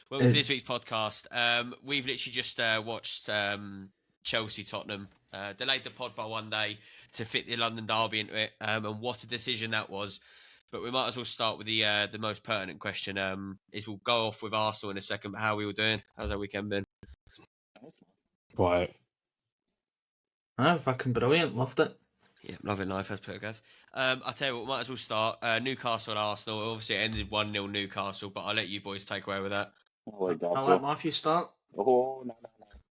Welcome to this week's podcast. We've literally just watched Chelsea Tottenham. Delayed the pod by one day to fit the London derby into it, and what a decision that was. But we might as well start with the most pertinent question. Is we'll go off with Arsenal in a second. But how are we all doing? How's our weekend been? Quiet. Fucking brilliant. Loved it. Yeah, loving life, as per Gav. I'll tell you what, we might as well start. Newcastle and Arsenal. Obviously, it ended 1-0 Newcastle, but I'll let you boys take away with that. I'll let Matthew start. Oh, no.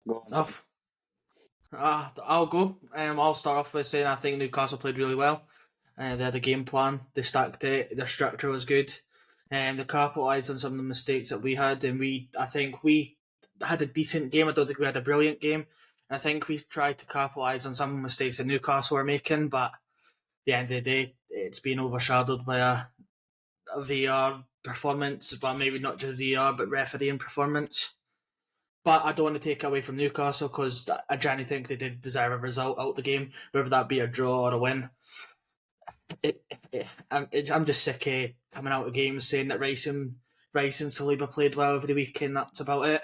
Go on. I'll go. I'll start off with saying I think Newcastle played really well. They had a game plan. They stacked it. Their structure was good. They capitalised on some of the mistakes that we had, and I think we had a decent game. I don't think we had a brilliant game. I think we tried to capitalise on some of the mistakes that Newcastle were making, but at the end of the day, it's been overshadowed by a VR performance, but maybe not just VR, but refereeing performance. But I don't want to take away from Newcastle because I genuinely think they did deserve a result out the game, whether that be a draw or a win. I'm just sick of coming out of games saying that Rice and Saliba played well over the weekend. That's about it.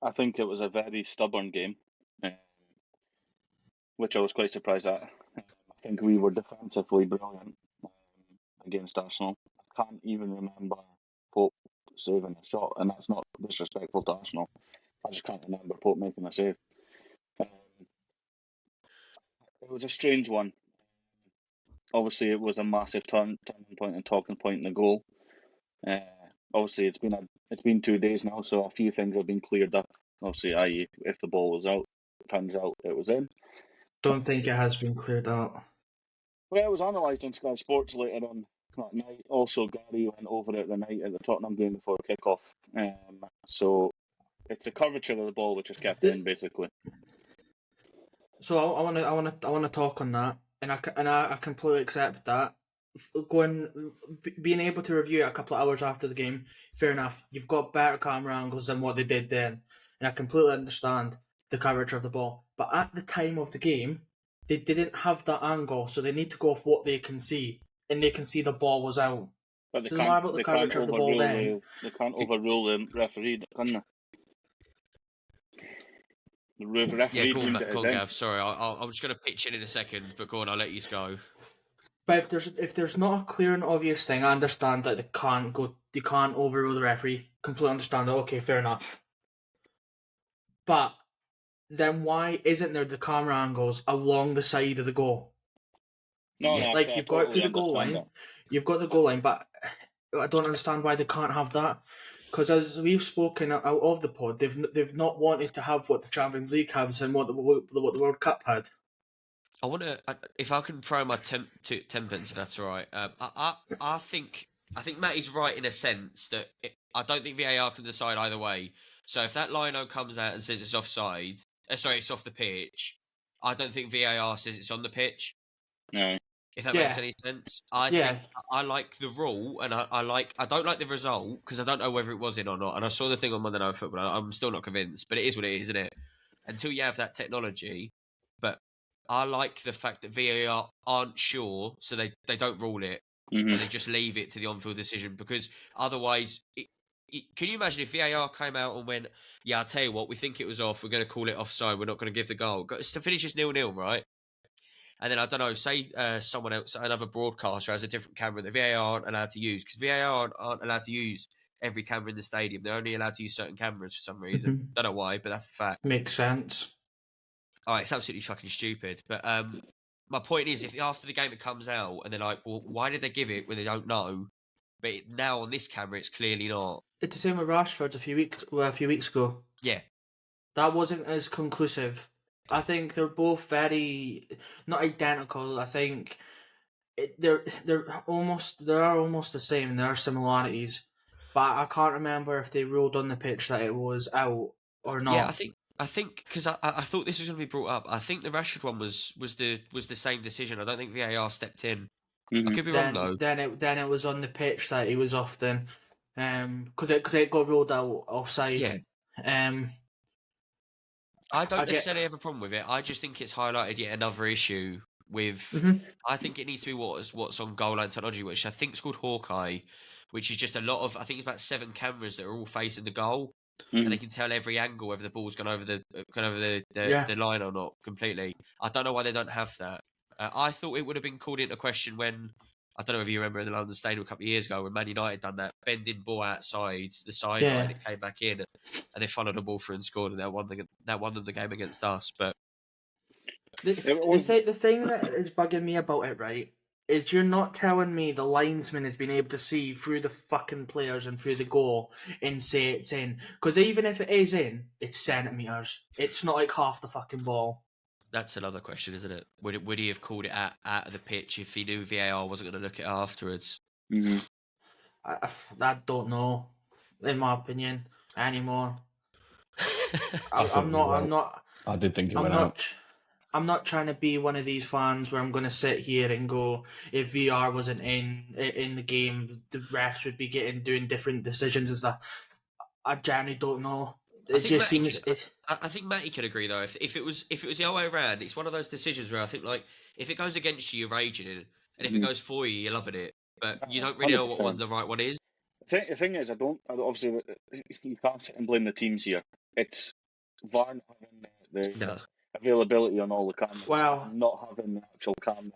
I think it was a very stubborn game, which I was quite surprised at. I think we were defensively brilliant against Arsenal. I can't even remember Pope saving a shot, and that's not disrespectful to Arsenal. I just can't remember Pope making a save. It was a strange one. Obviously, it was a massive turning point and talking point in the goal. Obviously, it's been 2 days now, so a few things have been cleared up. Obviously, i.e., if the ball was out, it turns out it was in. Don't think it has been cleared out. Well, it was analysed on Sky Sports later on that night. Also, Gary went over it the night at the Tottenham game before kick-off. So it's the curvature of the ball which is kept in, basically. So I want to talk on that, and I completely accept that. Being able to review it a couple of hours after the game, fair enough. You've got better camera angles than what they did then, and I completely understand the curvature of the ball. But at the time of the game, they didn't have that angle, so they need to go off what they can see, and they can see the ball was out. But they Doesn't matter about the curvature of the ball then. They can't overrule the referee, can they? The referee go on, Gav. Sorry, I'm just going to pitch in a second, but go on, I'll let you go. But if there's not a clear and obvious thing, I understand that they can't overrule the referee. Completely understand that. Okay, fair enough. But then why isn't there the camera angles along the side of the goal? No, like you've got it through the goal line. You've got the goal line, but I don't understand why they can't have that. Because as we've spoken out of the pod, they've not wanted to have what the Champions League has and what the World Cup had. I want to, if I can throw my 10 pence, if that's all right. I think Matty's right in a sense that I don't think VAR can decide either way. So if that lino comes out and says it's offside, it's off the pitch, I don't think VAR says it's on the pitch. No. If that makes any sense. I think I like the rule, and I don't like the result because I don't know whether it was in or not. And I saw the thing on Monday Night Football. I'm still not convinced, but it is what it is, isn't it? Until you have that technology. But I like the fact that VAR aren't sure, so they don't rule it. Mm-hmm. And they just leave it to the on-field decision, because otherwise, can you imagine if VAR came out and went, yeah, I'll tell you what, we think it was off, we're going to call it offside, we're not going to give the goal. It's to finish as 0-0, right? And then, I don't know, say someone else, another broadcaster has a different camera that VAR aren't allowed to use, because VAR aren't allowed to use every camera in the stadium. They're only allowed to use certain cameras for some reason. Mm-hmm. Don't know why, but that's the fact. Makes sense. Oh, it's absolutely fucking stupid. But my point is, if after the game it comes out and they're like, well, why did they give it when they don't know? But now on this camera, it's clearly not. It's the same with Rashford a few weeks ago. Yeah. That wasn't as conclusive. I think they're both very not identical. I think they're almost the same. There are similarities, but I can't remember if they ruled on the pitch that it was out or not. Yeah, I think because I thought this was going to be brought up. I think the Rashford one was the same decision. I don't think VAR stepped in. Mm-hmm. I could be wrong though. Then it was on the pitch that he was off then, because it got ruled out offside. Yeah. I don't necessarily have a problem with it. I just think it's highlighted yet another issue with. Mm-hmm. I think it needs to be what's on goal line technology, which I think is called Hawkeye, which is just a lot of. I think it's about 7 cameras that are all facing the goal, Mm-hmm. and they can tell every angle whether the ball's gone over the Yeah. line or not completely. I don't know why they don't have that. I thought it would have been called into question when, I don't know if you remember in the London Stadium a couple of years ago when Man United done that bending ball outside the sideline, Yeah. it came back in, and they followed the ball through and scored, and that won them the game against us. But The thing that is bugging me about it, right, is you're not telling me the linesman has been able to see through the fucking players and through the goal and say it's in. Because even if it is in, it's centimetres. It's not like half the fucking ball. that's another question, isn't it? Would he have called it out of the pitch if he knew VAR wasn't going to look at it afterwards? Mm-hmm. I don't know, in my opinion, anymore. I did think it went out. I'm not trying to be one of these fans where I'm going to sit here and go, if VR wasn't in the game, the refs would be doing different decisions and stuff. I generally don't know. It just seems I think Matty could agree though. If it was the other way around, it's one of those decisions where I think like if it goes against you, you're raging, and if it goes for you, you're loving it. But you don't really know what 100%. the right one is. The thing is, obviously you can't sit and blame the teams here. It's VAR not having the availability on all the cameras, and not having the actual camera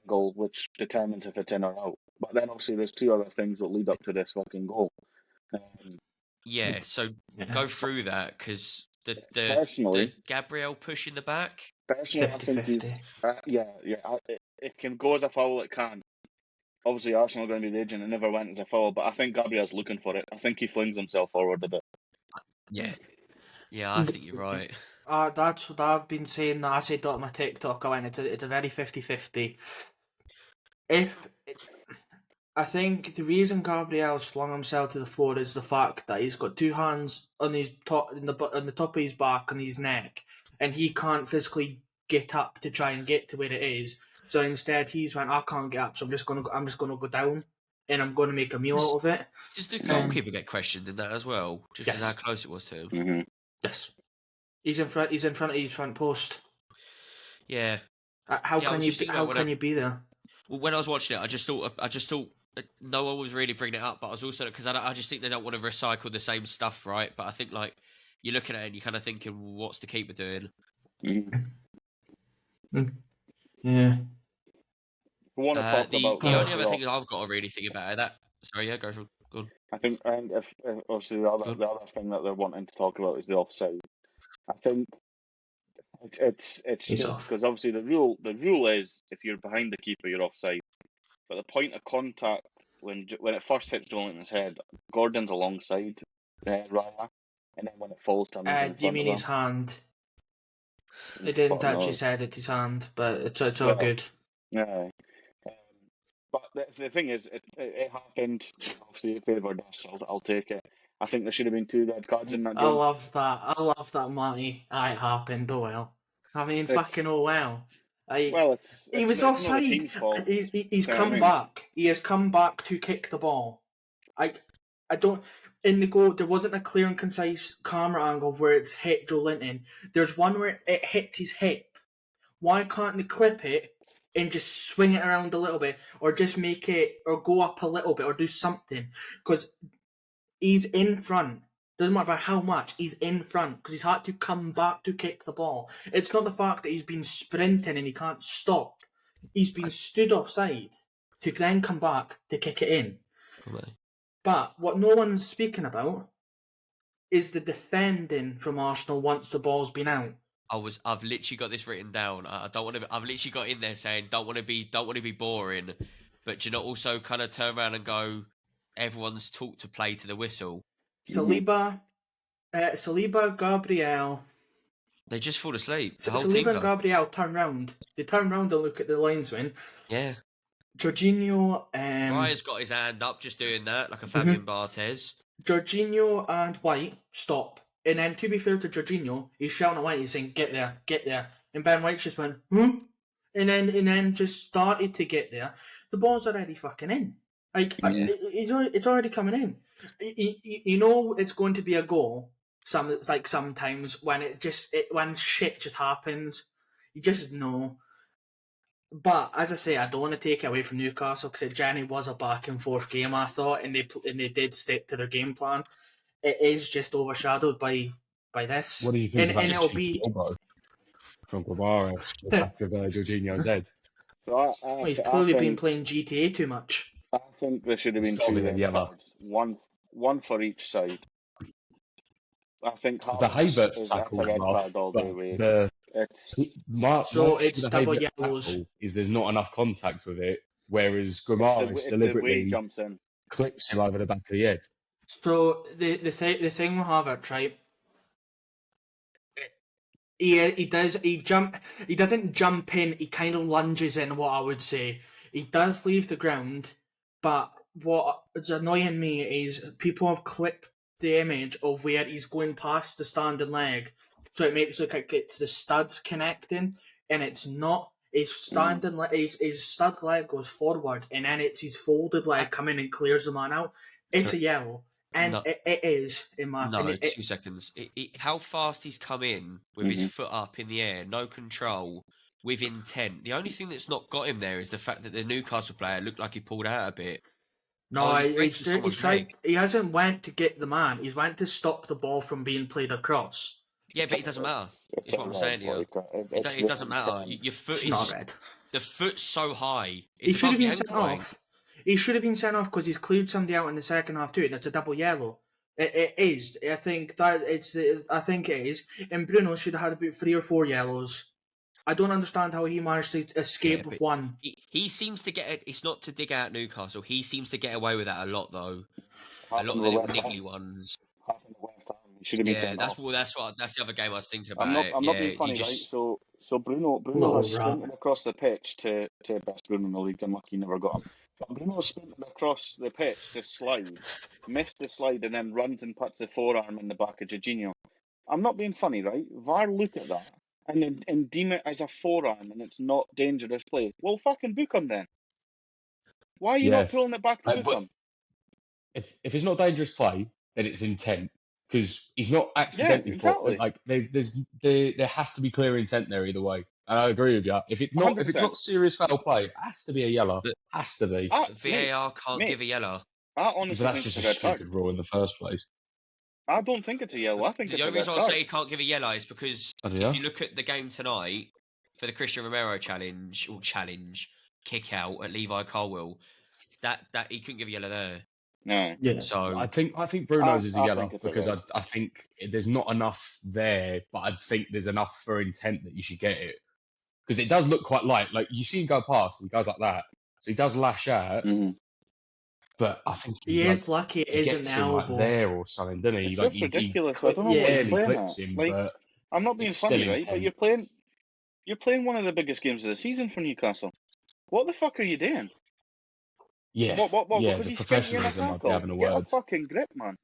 angle, which determines if it's in or out. But then obviously there's 2 other things that lead up to this fucking goal. So go through that, because the Gabriel push in the back. Personally, 50-50. It can go as a foul. It can. Obviously, Arsenal are going to be raging. It never went as a foul, but I think Gabriel's looking for it. I think he flings himself forward a bit. Yeah, I think you're right. That's what I've been saying. That I said that on my TikTok. It's a very 50-50. I think the reason Gabriel's flung himself to the floor is the fact that he's got 2 hands on his on the top of his back and his neck, and he can't physically get up to try and get to where it is. So instead, he's went, I can't get up, so I'm just gonna go down, and I'm gonna make a meal out of it. Does the goalkeeper get questioned in that as well? Just because how close it was to him. Mm-hmm. Yes, he's in front of his front post. Yeah. How can you be there? Well, when I was watching it, I just thought no one was really bringing it up, but I was also because I just think they don't want to recycle the same stuff, right? But I think like you're looking at it and you're kind of thinking, what's the keeper doing? Yeah. We want to talk about the only other thing that I've got to really think about that. Sorry, yeah, go on. I think if obviously the other thing that they're wanting to talk about is the offside. I think it's because obviously the rule is if you're behind the keeper you're offside, but the point of contact when it first hits Jolinton's head, Gordon's alongside Raya, and then when it falls to him, he's in front you mean of his hand? It didn't actually say it's his hand, but it's all good. Yeah. But the thing is, it happened. Obviously, it favoured us. I'll take it. I think there should have been 2 red cards in that game. I love that, Matty. It happened. Oh well. I mean, fucking oh well. He was offside. He's come back. He has come back to kick the ball. I don't. In the goal, there wasn't a clear and concise camera angle where it's hit Jolinton. There's one where it hit his hip. Why can't they clip it and just swing it around a little bit, or just make it, or go up a little bit, or do something? Because he's in front. Doesn't matter how much, he's in front because he's had to come back to kick the ball. It's not the fact that he's been sprinting and he can't stop. He's been stood offside to then come back to kick it in. Right. But what no one's speaking about is the defending from Arsenal once the ball's been out. I've literally got this written down. I've literally got in there saying don't want to be boring, but do you not also kind of turn around and go, everyone's taught to play to the whistle. Saliba, Gabriel. They just fall asleep. Saliba and Gabriel turn round. They turn round and look at the linesman. Yeah. Jorginho. Raya's got his hand up, just doing that, like a Fabian Barthez. Jorginho and White stop. And then, to be fair to Jorginho, he's shouting at White, he's saying, get there. And Ben White just went, huh? And then just started to get there. The ball's already fucking in. It's already coming in. You know it's going to be a goal. Sometimes when when shit just happens, you just know. But as I say, I don't want to take it away from Newcastle because it generally was a back and forth game. I thought, and they did stick to their game plan. It is just overshadowed by this. What do you think and about the it'll cheeky be elbow from Guevara to the back of Jorginho's head? So well, he's clearly been playing GTA too much. I think there should have been It's gotta 2 be a red yellow. cards, one for each side. I think The Havertz that's tackle a red rough, card all but day. Way. it's my So issue it's with the double Havertz yellows. tackle is there's not enough contact with it, whereas It's Guevara the way deliberately he jumps in. clips him over the back of the head. So the thing with Havertz, right? He doesn't jump in. He kind of lunges in. What I would say, he does leave the ground, but what is annoying me is people have clipped the image of where he's going past the standing leg, so it makes it look like it's the studs connecting, and it's not. His standing his stud leg goes forward, and then it's his folded leg coming and clears the man out. It's a yellow. And No. it is, in my No, opinion. 2 seconds. How fast he's come in with his foot up in the air, no control, with intent. The only thing that's not got him there is the fact that the Newcastle player looked like he pulled out a bit. No, he's breaking he's someone's tried. leg. He hasn't went to get the man. He's went to stop the ball from being played across. Yeah, but it doesn't matter. Is what I'm saying to you. It doesn't matter. Your foot It's is not red. the foot's so high. He It's should have above been your sent ankle, right? off. He should have been sent off because he's cleared somebody out in the second half too, and it's a double yellow. It is. I think it is. And Bruno should have had about 3 or 4 yellows. I don't understand how he managed to escape with one. He seems to get it. It's not to dig out Newcastle. He seems to get away with that a lot, though. A lot of the little niggly ones. Yeah, that's the other game I was thinking about. I'm not being funny, right? So Bruno has sprinted across the pitch to best Bruno in the league. Unlucky he never got him. But Bruno sprinted across the pitch to slide, missed the slide, and then runs and puts the forearm in the back of Jorginho. I'm not being funny, right? VAR look at that and deem it as a forearm and it's not dangerous play. Well, fucking book him then. Why are you not pulling it back to book him? If it's not dangerous play, then it's intent. Because he's not accidentally like there has to be clear intent there either way. And I agree with you. If it's not serious foul play, it has to be a yellow. It has to be. VAR can't give a yellow. I honestly that's just a stupid rule in the first place. I don't think it's a yellow. I think the it's only a red reason card. I say he can't give a yellow is because if you look at the game tonight for the Christian Romero challenge kick out at Levi Colwill, that he couldn't give a yellow there. No. Yeah. So I think Bruno's is a yellow because I I think there's not enough there, but I think there's enough for intent that you should get it. Because it does look quite light. Like you see him go past, he goes like that, so he does lash out. Mm-hmm. But I think he is lucky it isn't the elbow there or something, doesn't he? It's ridiculous. I don't know why he's playing that. But I'm not being funny, right? But you're playing one of the biggest games of the season for Newcastle. What the fuck are you doing? Yeah, what, the professionalism might be having a word. Get a fucking grip, man.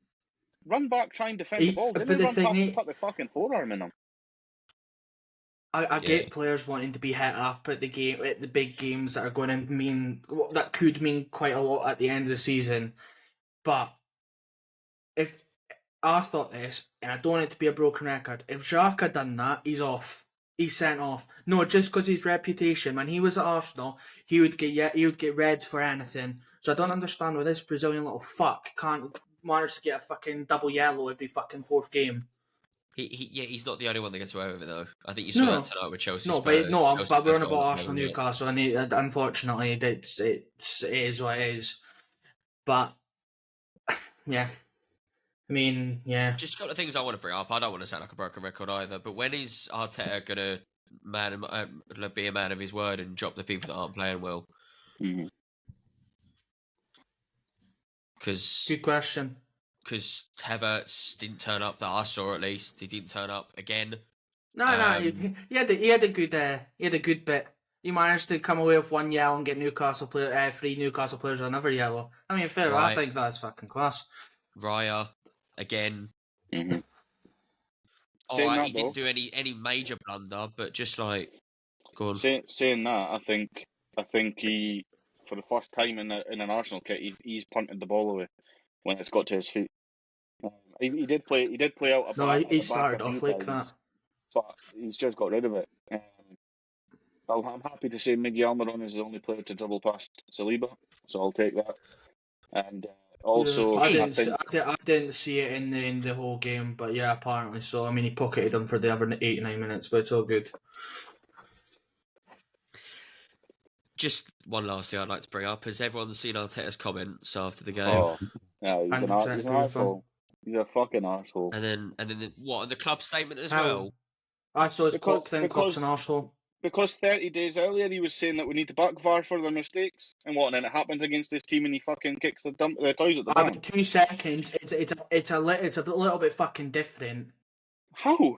Run back, try and defend the ball. Didn't run past and put the fucking forearm in him. I get players wanting to be hit up at the big games that are going to mean that could mean quite a lot at the end of the season. But if I thought this, and I don't want it to be a broken record, if Jacques had done that, he's off. He's sent off. No, just because his reputation. When he was at Arsenal, he would get reds for anything. So I don't understand why this Brazilian little fuck can't manage to get a fucking double yellow every fucking 4th game. He's not the only one that gets away with it though. I think you saw that tonight with Chelsea. But we're on about Arsenal, Newcastle, and unfortunately, it is what it is. But yeah, I mean, yeah. Just a couple of things I want to bring up. I don't want to sound like a broken record either. But when is Arteta gonna be a man of his word and drop the people that aren't playing well? Good question. Because Havertz didn't turn up that I saw, at least. He didn't turn up again. No, he had a good bit. He managed to come away with 1 yellow and get 3 Newcastle players on another yellow. I mean, fair. Right. I think that's fucking class. Raya again. Mm-hmm. Alright, he didn't do any major blunder, but just like, go on. Saying that, I think he, for the first time in an Arsenal kit, he's punted the ball away when it's got to his feet. He did play out. No, he started off like that, but he's just got rid of it. I'm happy to say Miguel Almiron is the only player to dribble past Saliba, so I'll take that. And also, I I didn't, think I didn't see it in the whole game, but yeah, apparently so. I mean, he pocketed him for the other 89 minutes, but it's all good. Just one last thing I'd like to bring up. Has everyone seen Arteta's comments after the game? oh, yeah, he's 100% an agree with him. arsehole. He's a fucking arsehole. And then the club statement as How? well. I saw his Klopp thing. Klopp's Because an arsehole. because 30 days earlier he was saying that we need to back VAR for their mistakes, and then it happens against his team and he fucking kicks the toys at the But bank. 2 seconds. It's a little bit fucking different. How?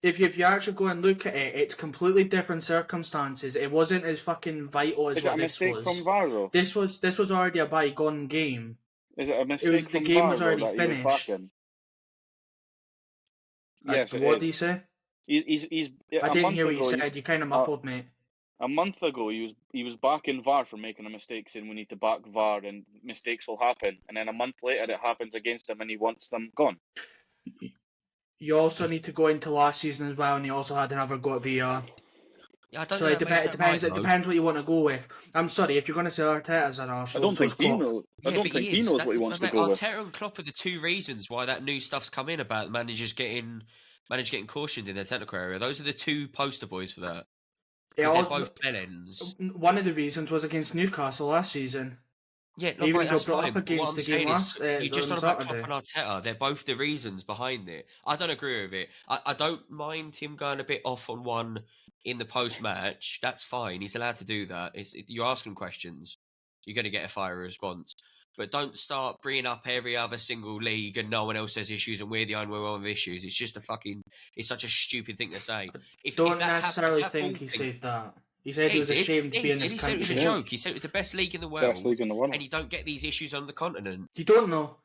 If you actually go and look at it, it's completely different circumstances. It wasn't as fucking vital as Is it a what this mistake was. from VAR though? This was already a bygone game. Is it a mistake The from game VAR was already though, that he was finished. backing? Yes, it What is. did you say? He's I a didn't month hear what ago, you said. You kind of muffled, mate. A month ago, he was backing VAR for making a mistake, saying we need to back VAR and mistakes will happen. And then a month later, it happens against him and he wants them gone. You also need to go into last season as well, and he also had another go at VR. Yeah, I don't So know. it depends. It depends what you want to go with. I'm sorry if you're going to say Arteta's an arsehole. I don't think he Klopp. knows. I Yeah, don't but think he knows what he wants to go with. Arteta and Klopp are the two reasons why that new stuff's come in about managers getting cautioned in their technical area. Those are the two poster boys for that. Because they're both bellends. One of the reasons was against Newcastle last season. Yeah, no, Even right, that's got brought fine. up But what against I'm the saying game last is, you just on talk about Saturday. Klopp and Arteta. They're both the reasons behind it. I don't agree with it. I don't mind him going a bit off on one in the post-match. That's fine. He's allowed to do that. You ask him questions, you're going to get a fiery response. But don't start bringing up every other single league and no one else has issues and we're the only one with issues. It's just it's such a stupid thing to say. Don't necessarily think he said that. He said he was ashamed to be in this he country. said it was a joke. He said it was the best league in the world. Best league in the world. And you don't get these issues on the continent. You don't know.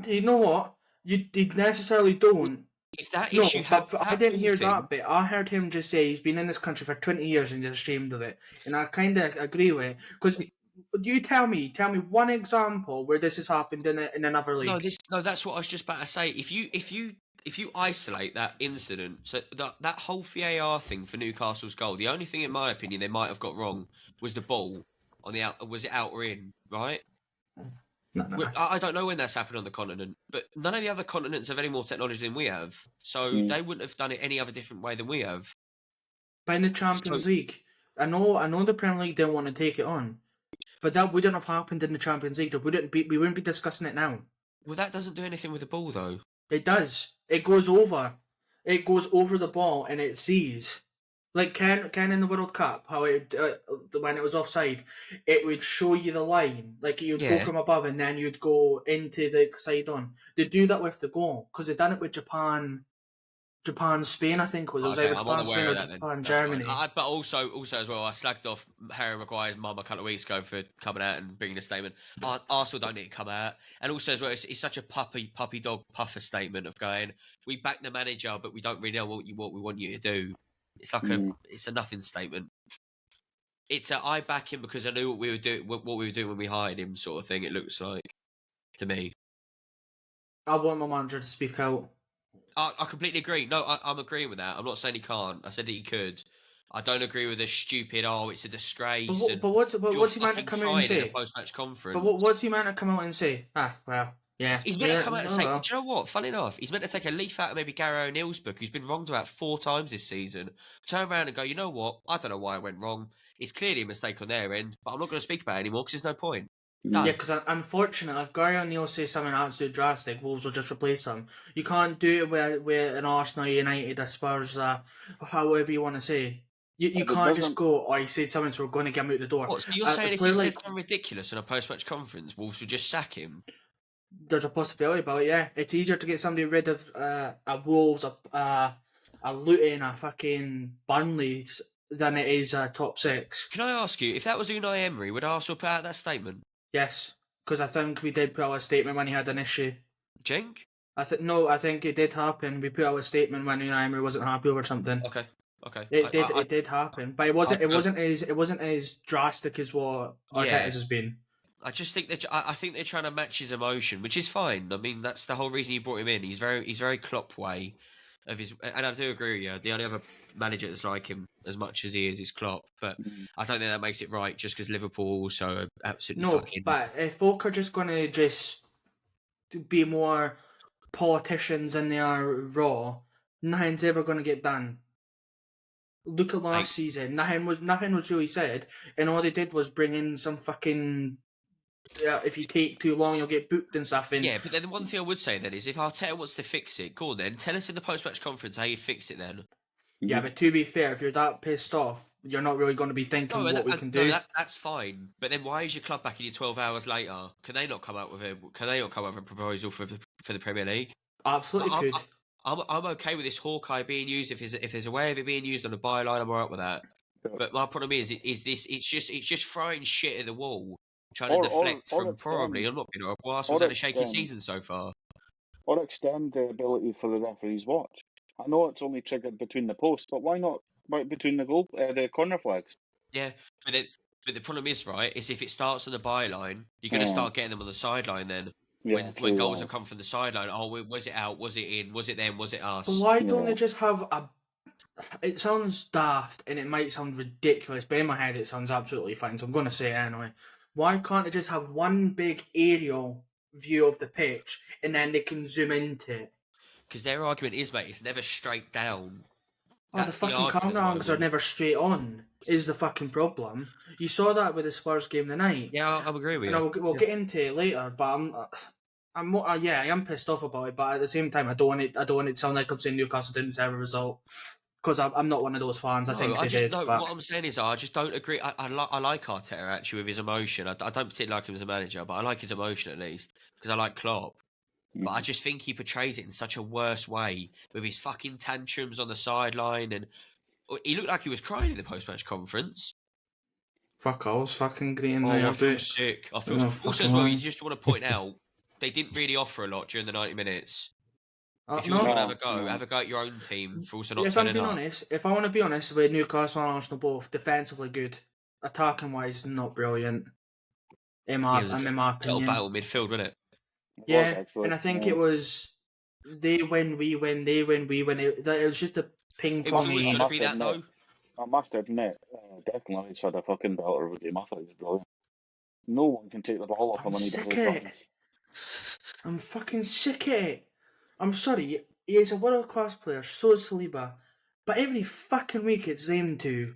You know what? You necessarily don't. If that No, issue but that I didn't hear thing, that bit. I heard him just say he's been in this country for 20 years and he's ashamed of it. And I kind of agree with it. Because you tell me one example where this has happened in another league. No, that's what I was just about to say. If you isolate that incident, so that whole VAR thing for Newcastle's goal, the only thing in my opinion they might have got wrong was the ball on the out. Was it out or in? Right? No. I don't know when that's happened on the continent, but none of the other continents have any more technology than we have, so they wouldn't have done it any other different way than we have. But in the Champions League, I know the Premier League didn't want to take it on, but that wouldn't have happened in the Champions League. We wouldn't be discussing it now. Well, that doesn't do anything with the ball, though. It does. It goes over. It goes over the ball and it sees. Like Ken in the World Cup, how it when it was offside, it would show you the line. Like you'd go from above and then you'd go into the side on. They do that with the goal because they done it with Japan, Spain. I think it was either Japan, Spain, or Japan, Germany. But also as well, I slagged off Harry Maguire's mum a couple of weeks ago for coming out and bringing a statement. Arsenal don't need to come out, and also as well, it's such a puppy dog puffer statement of going, we back the manager, but we don't really know what we want you to do. It's like it's a nothing statement. It's I back him because I knew what we were doing when we hired him, sort of thing. It looks like to me. I want my manager to speak out. I completely agree. No, I'm agreeing with that. I'm not saying he can't. I said that he could. I don't agree with the stupid. Oh, it's a disgrace. But what's he meant to come out and say? Post-match conference. But what's he meant to come out and say? Well. Yeah, he's meant to come out and say, do you know what? Funny enough, he's meant to take a leaf out of maybe Gary O'Neill's book, who's been wronged about 4 times this season, turn around and go, you know what? I don't know why I went wrong. It's clearly a mistake on their end, but I'm not going to speak about it anymore because there's no point. Done. Yeah, because unfortunately, if Gary O'Neill says something absolutely drastic, Wolves will just replace him. You can't do it with an Arsenal, United, a Spurs, however you want to say. You can't just go, he said something, so we're going to get him out the door. What, so you're saying if he said something ridiculous in a post-match conference, Wolves would just sack him? There's a possibility about it, yeah. It's easier to get somebody rid of a Wolves, a Luton, a fucking Burnley than it is a top 6. Can I ask you, if that was Unai Emery, would Arsenal put out that statement? Yes, because I think we did put out a statement when he had an issue. Jink? I think it did happen. We put out a statement when Unai Emery wasn't happy over something. Okay. It did happen, but it wasn't as drastic as what Arteta's has been. I just think I think they're trying to match his emotion, which is fine. I mean, that's the whole reason you brought him in. He's very Klopp way. of his. And I do agree with you. The only other manager that's like him as much as he is Klopp. But I don't think that makes it right just because Liverpool also are absolutely fucking. But if folk are just going to just be more politicians than they are raw, nothing's ever going to get done. Look at last season. Nothing was really said, and all they did was bring in some fucking. If you take too long, you'll get booked and stuff. Yeah, but then the one thing I would say then is if Arteta wants to fix it, go on then. Tell us in the post-match conference how you fix it then. Yeah, but to be fair, if you're that pissed off, you're not really going to be thinking what we can do. That's fine. But then why is your club back in you 12 hours later? Can they not come up with a proposal for the Premier League? Absolutely could. I'm okay with this Hawkeye being used if there's a way of it being used on a byline. I'm alright with that. But my problem is it's just throwing shit at the wall, trying to deflect from probably. I'm not being horrible. Arsenal's had a shaky season so far. Or extend the ability for the referee's watch. I know it's only triggered between the posts, but why not right between the corner flags? Yeah, but the problem is, right, is if it starts on the byline, you're going to start getting them on the sideline then. Yeah, when goals have come from the sideline, was it out? Was it in? Was it them? Was it us? But why don't they just have a... It sounds daft, and it might sound ridiculous, but in my head it sounds absolutely fine, so I'm going to say it anyway. Why can't they just have one big aerial view of the pitch, and then they can zoom into it? Because their argument is, mate, it's never straight down. The fucking camera angles are never straight on, is the fucking problem. You saw that with the Spurs game tonight. Yeah, I agree with you. We'll get into it later, but I am pissed off about it, but at the same time, I don't want it to sound like I'm saying Newcastle didn't deserve a result, because I'm not one of those fans. I think they did. But... What I'm saying is, I just don't agree. I like Arteta, actually, with his emotion. I don't particularly like him as a manager, but I like his emotion at least, because I like Klopp. But I just think he portrays it in such a worse way, with his fucking tantrums on the sideline, and he looked like he was crying in the post-match conference. Fuck, I was fucking green. I feel sick. I feel also as well. You just want to point out they didn't really offer a lot during the 90 minutes. If you want to have a go at your own team for also not turning up. If I want to be honest, with Newcastle and Arsenal both defensively good, attacking wise not brilliant. In my opinion, battle midfield, wasn't it? Yeah, and I think it was they win, we win, they win, we win. It was just a ping pong. It wasn't going to be that though. I must admit, Declan Rice had a fucking belter of a game. I thought he was brilliant. No one can take the ball off him when he does it. I'm fucking sick of it. I'm sorry, he is a world class player, so is Saliba, but every fucking week it's them two.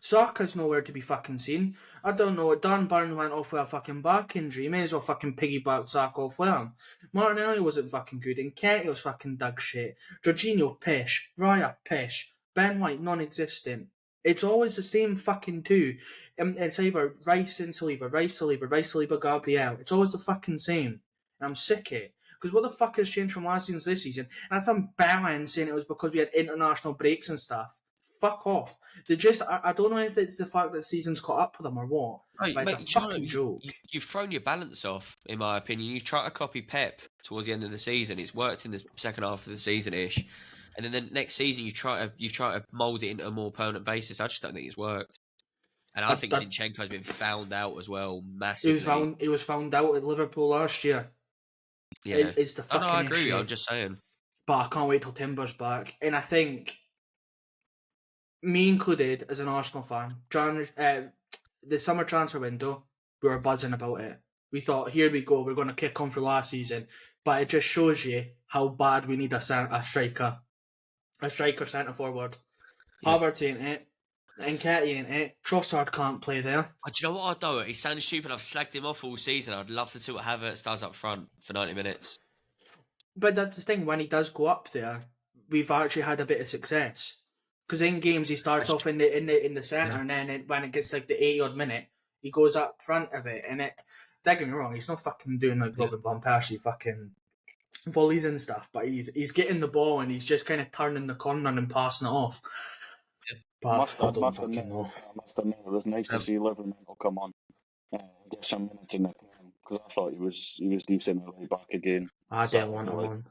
Saka's nowhere to be fucking seen. I don't know. Dan Burn went off with a fucking back injury. He may as well fucking piggyback Saka off with him. Martinelli wasn't fucking good. And Nketiah was fucking dog shit. Jorginho, pish. Raya, pish. Ben White, non-existent. It's always the same fucking two. It's either Rice and Saliba, Rice, Saliba, Gabriel. It's always the fucking same. And I'm sick of it. Because what the fuck has changed from last season to this season? And that's some bellend saying it was because we had international breaks and stuff. Fuck off. I don't know if it's the fact that the season's caught up with them or what, but it's a fucking joke. You've thrown your balance off, in my opinion. You try to copy Pep towards the end of the season. It's worked in the second half of the season-ish. And then the next season you try to mould it into a more permanent basis. I just don't think it's worked. And I think Zinchenko's been found out as well, massively. He was found out at Liverpool last year. Yeah. It's the fucking I agree with issue. you, I'm just saying. But I can't wait till Timber's back. And I think... me included as an Arsenal fan, the summer transfer window, we were buzzing about it. We thought, here we go, we're going to kick on for last season. But it just shows you how bad we need a striker centre forward. Yeah. Havertz ain't it, Nketiah ain't it, Trossard can't play there. Do you know what I'd do? He sounds stupid, I've slagged him off all season. I'd love to see what Havertz does up front for 90 minutes. But that's the thing, when he does go up there, we've actually had a bit of success. Because in games he starts off in the centre, and then when it gets like the 80-odd minute, he goes up front a bit. And don't get me wrong, he's not fucking doing like Robin van Persie fucking volleys and stuff, but he's getting the ball and he's just kind of turning the corner and passing it off. Yeah. But I must admit, it was nice to see Liverpool come on and get some minutes in the game, because I thought he was decent right back again. I didn't want him on.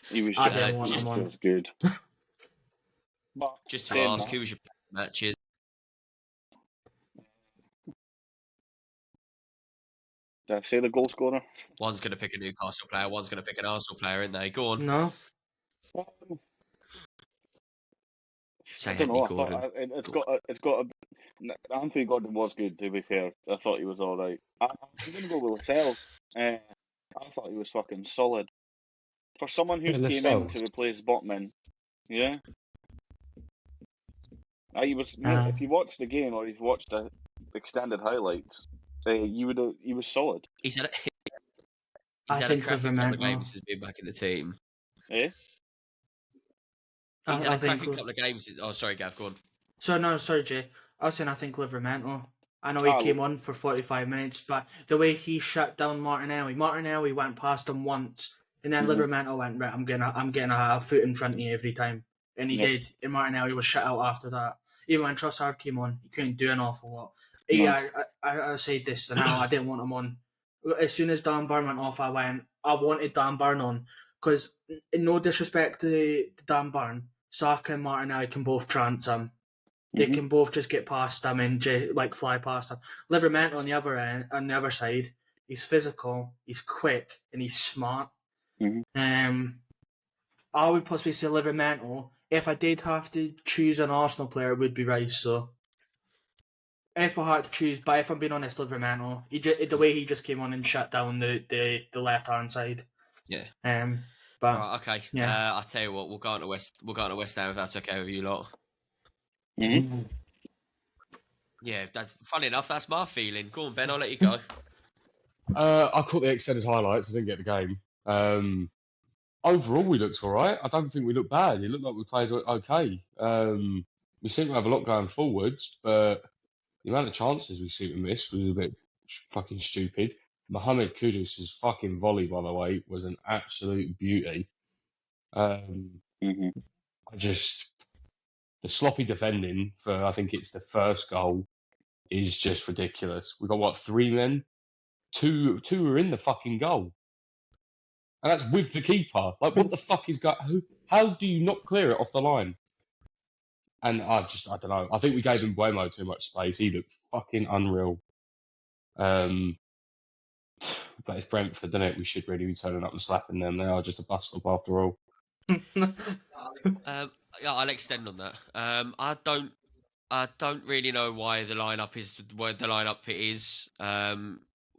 He was just good. But just to ask, who was your matches? Did I say the goal scorer? One's going to pick a Newcastle player, one's going to pick an Arsenal player, isn't they? Go on. No. Say I don't Anthony know. Gordon. It's got. Anthony Gordon was good. To be fair, I thought he was all right. I'm going to go with Lascelles. I thought he was fucking solid for someone who's Yeah, came in Lascelles. to replace Botman. Yeah, he was. Uh, If you watched the game or you've watched the extended highlights, you would. He was solid. He's had I a think cracking couple of Livramento. games since being back in the team. Eh? He's had I a think. cracking couple of games. Oh, sorry, Gav, go on. Sorry, Jay. I was saying I think Livramento. I know he came on for 45 minutes, but the way he shut down Martinelli went past him once, and then Livramento went, right, I'm getting a foot in front of you every time, and he did. And Martinelli was shut out after that. Even when Trossard came on, he couldn't do an awful lot. Yeah, I said this, and I didn't want him on. As soon as Dan Burn went off, I wanted Dan Burn on, because no disrespect to Dan Burn, Saka and Martinelli can both trance him. They can both just get past him and fly past him. Livramento on the other side, he's physical, he's quick, and he's smart. I would possibly say Livramento. If I did have to choose an Arsenal player, it would be Rice. So, if I had to choose, but if I'm being honest, Livramento, the way he just came on and shut down the left hand side. Yeah. But right, okay. Yeah. I'll tell you what. We'll go on to West Ham if that's okay with you lot. Yeah. Funny enough, that's my feeling. Go on, Ben. I'll let you go. I caught the extended highlights. I didn't get the game. Overall, we looked all right. I don't think we looked bad. It looked like we played okay. We seem to have a lot going forwards, but the amount of chances we seem to miss was a bit fucking stupid. Mohamed Kudus' fucking volley, by the way, was an absolute beauty. The sloppy defending for, I think it's the first goal, is just ridiculous. We've got, what, 3 men? Two are in the fucking goal. And that's with the keeper. Like, what the fuck is going... How do you not clear it off the line? And I don't know. I think we gave him Buemo too much space. He looked fucking unreal. But it's Brentford, isn't it? We should really be turning up and slapping them. They are just a bus stop after all. Yeah, I'll extend on that. I don't really know why the lineup is where the lineup it is.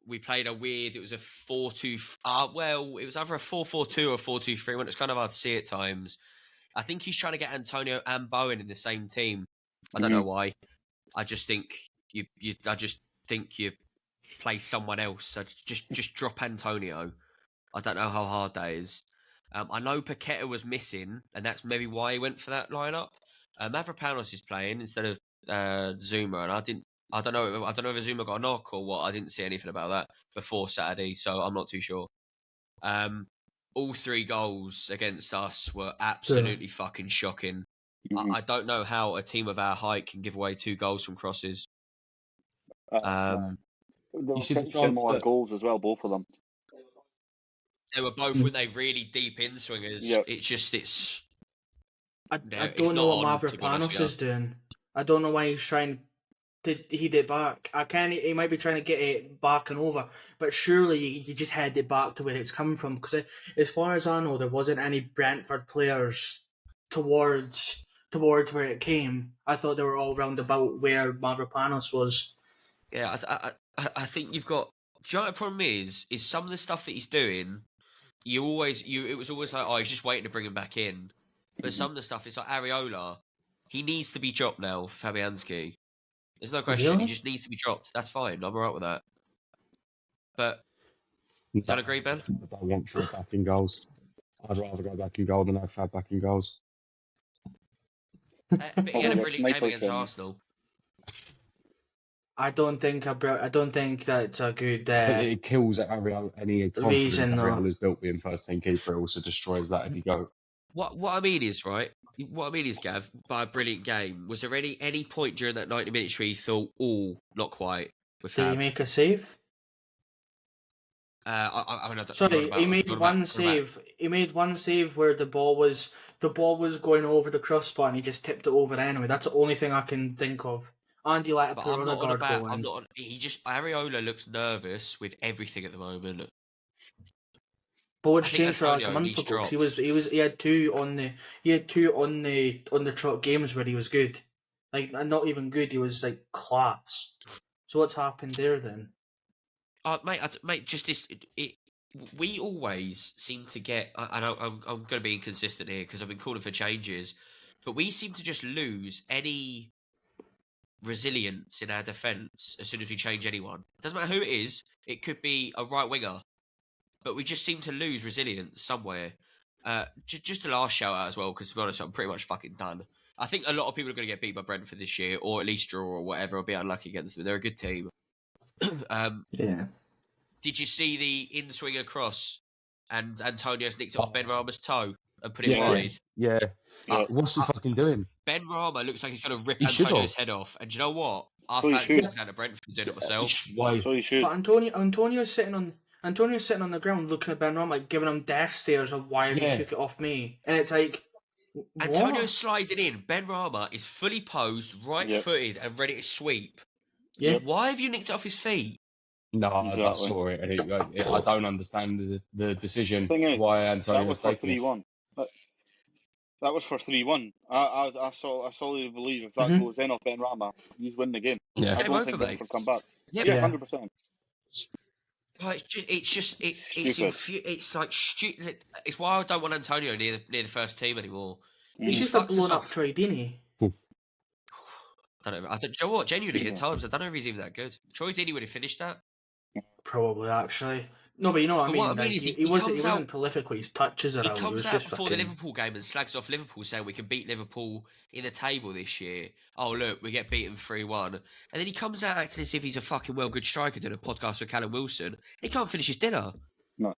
We played it was a 4-2. Well, it was either a 4-4-2 or 4-2-3. When it's kind of hard to see at times. I think he's trying to get Antonio and Bowen in the same team. I don't know why. I just think you play someone else. So just drop Antonio. I don't know how hard that is. I know Paqueta was missing, and that's maybe why he went for that lineup. Mavropanos is playing instead of Zuma, and I don't know if Zuma got a knock or what. I didn't see anything about that before Saturday, so I'm not too sure. All 3 goals against us were absolutely fucking shocking. I don't know how a team of our height can give away 2 goals from crosses. You see the similar goals as well, both of them. They were both when they really deep in swingers. Yep. I don't know what Mavropanos is doing. I don't know why he's trying to head it back. He might be trying to get it back and over, but surely you just head it back to where it's coming from. Because as far as I know, there wasn't any Brentford players towards where it came. I thought they were all round about where Mavropanos was. Yeah, I think you've got. Do you know what the problem is? Is some of the stuff that he's doing. It was always like, oh, he's just waiting to bring him back in. But some of the stuff is like Areola. He needs to be dropped now for Fabianski. There's no question. Really? He just needs to be dropped. That's fine. I'm alright with that. But don't agree, Ben? I don't want Fab back in goals. I'd rather go back in goal than have Fab back in goals. But he had a brilliant game against Arsenal. I don't think that's a good. I think it kills Areola, any confidence reason, Areola's built being first team keeper. It also destroys that if you go. What I mean is, right? What I mean is, Gav, by a brilliant game, was there any point during that 90 minutes where you thought, oh, not quite with Did Fab? he make a save? He made one save. He made one save where the ball was going over the crossbar and he just tipped it over anyway. That's the only thing I can think of. And he let a poor other guard go in. Areola looks nervous with everything at the moment. But what's I think changed for like a Antonio month needs ago? 'Cause dropped. he had two on the trot games where he was good, like not even good. He was like class. So what's happened there then? Mate, just this. We always seem to get. I know I'm going to be inconsistent here because I've been calling for changes, but we seem to just lose any resilience in our defence as soon as we change anyone. Doesn't matter who it is. It could be a right winger, but we just seem to lose resilience somewhere. Just a last shout out as well, because to be honest, I'm pretty much fucking done. I think a lot of people are going to get beat by Brentford this year, or at least draw or whatever, or be unlucky against them. They're a good team. Yeah. Did you see the in-swing across and Antonio's nicked it off Ben Rama's toe and put it Yeah. wide? Yeah. Yeah. What's he fucking doing? Ben Rama looks like he's going to rip He should Antonio's have. head off. And do you know what? I So he fancy should. walking down to Brentford doing it myself. Why? So you should. But Antonio's sitting on the ground looking at Ben Rom, like giving him death stares of why have you took it off me, and it's like Antonio's sliding in. Ben Rama is fully posed, right-footed, and ready to sweep. Yeah. Why have you nicked it off his feet? No, Exactly. I saw it, and I don't understand the decision Thing is, why that Antonio was was for taking it. 3-1. That was for 3-1. I solidly believe if that Mhm. goes in off Ben Rama, he's win the game. Yeah. I Game don't over, think mate. Brentford come back. Yeah, Yeah, Yeah. 100%. It's like stupid. It's why I don't want Antonio near the first team anymore. He's He just a fucks us blown up off. Troy Deeney. I don't know. Do you know what? Genuinely, at Yeah. times, I don't know if he's even that good. Troy Deeney would have finished that. Probably actually. No, but you know what I But mean. what I mean like, is he he wasn't comes out- prolific with his touches He around. He comes was out just before the fucking... Liverpool game and slags off Liverpool, saying we can beat Liverpool in the table this year. Oh, look, we get beaten 3-1. And then he comes out acting as if he's a fucking well good striker doing a podcast with Callum Wilson. He can't finish his dinner. Can't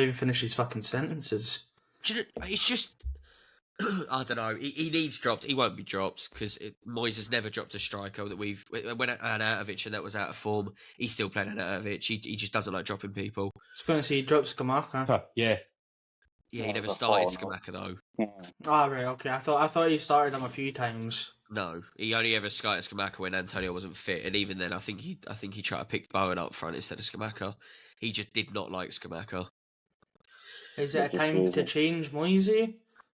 even finish his fucking sentences. It's just... I don't know. He needs dropped. He won't be dropped because Moyes has never dropped a striker that we've... When Arnautovic and that was out of form, he's still playing Arnautovic. He just doesn't like dropping people. I was going to say he drops Skamaka. Huh, yeah. Yeah, Yeah, he never it was a started fall, no. Skamaka though. Yeah. Ah, right, okay. I thought he started him a few times. No, he only ever started Skamaka when Antonio wasn't fit, and even then, I think he tried to pick Bowen up front instead of Skamaka. He just did not like Skamaka. Is it Yeah, a just time to crazy. change Moisey?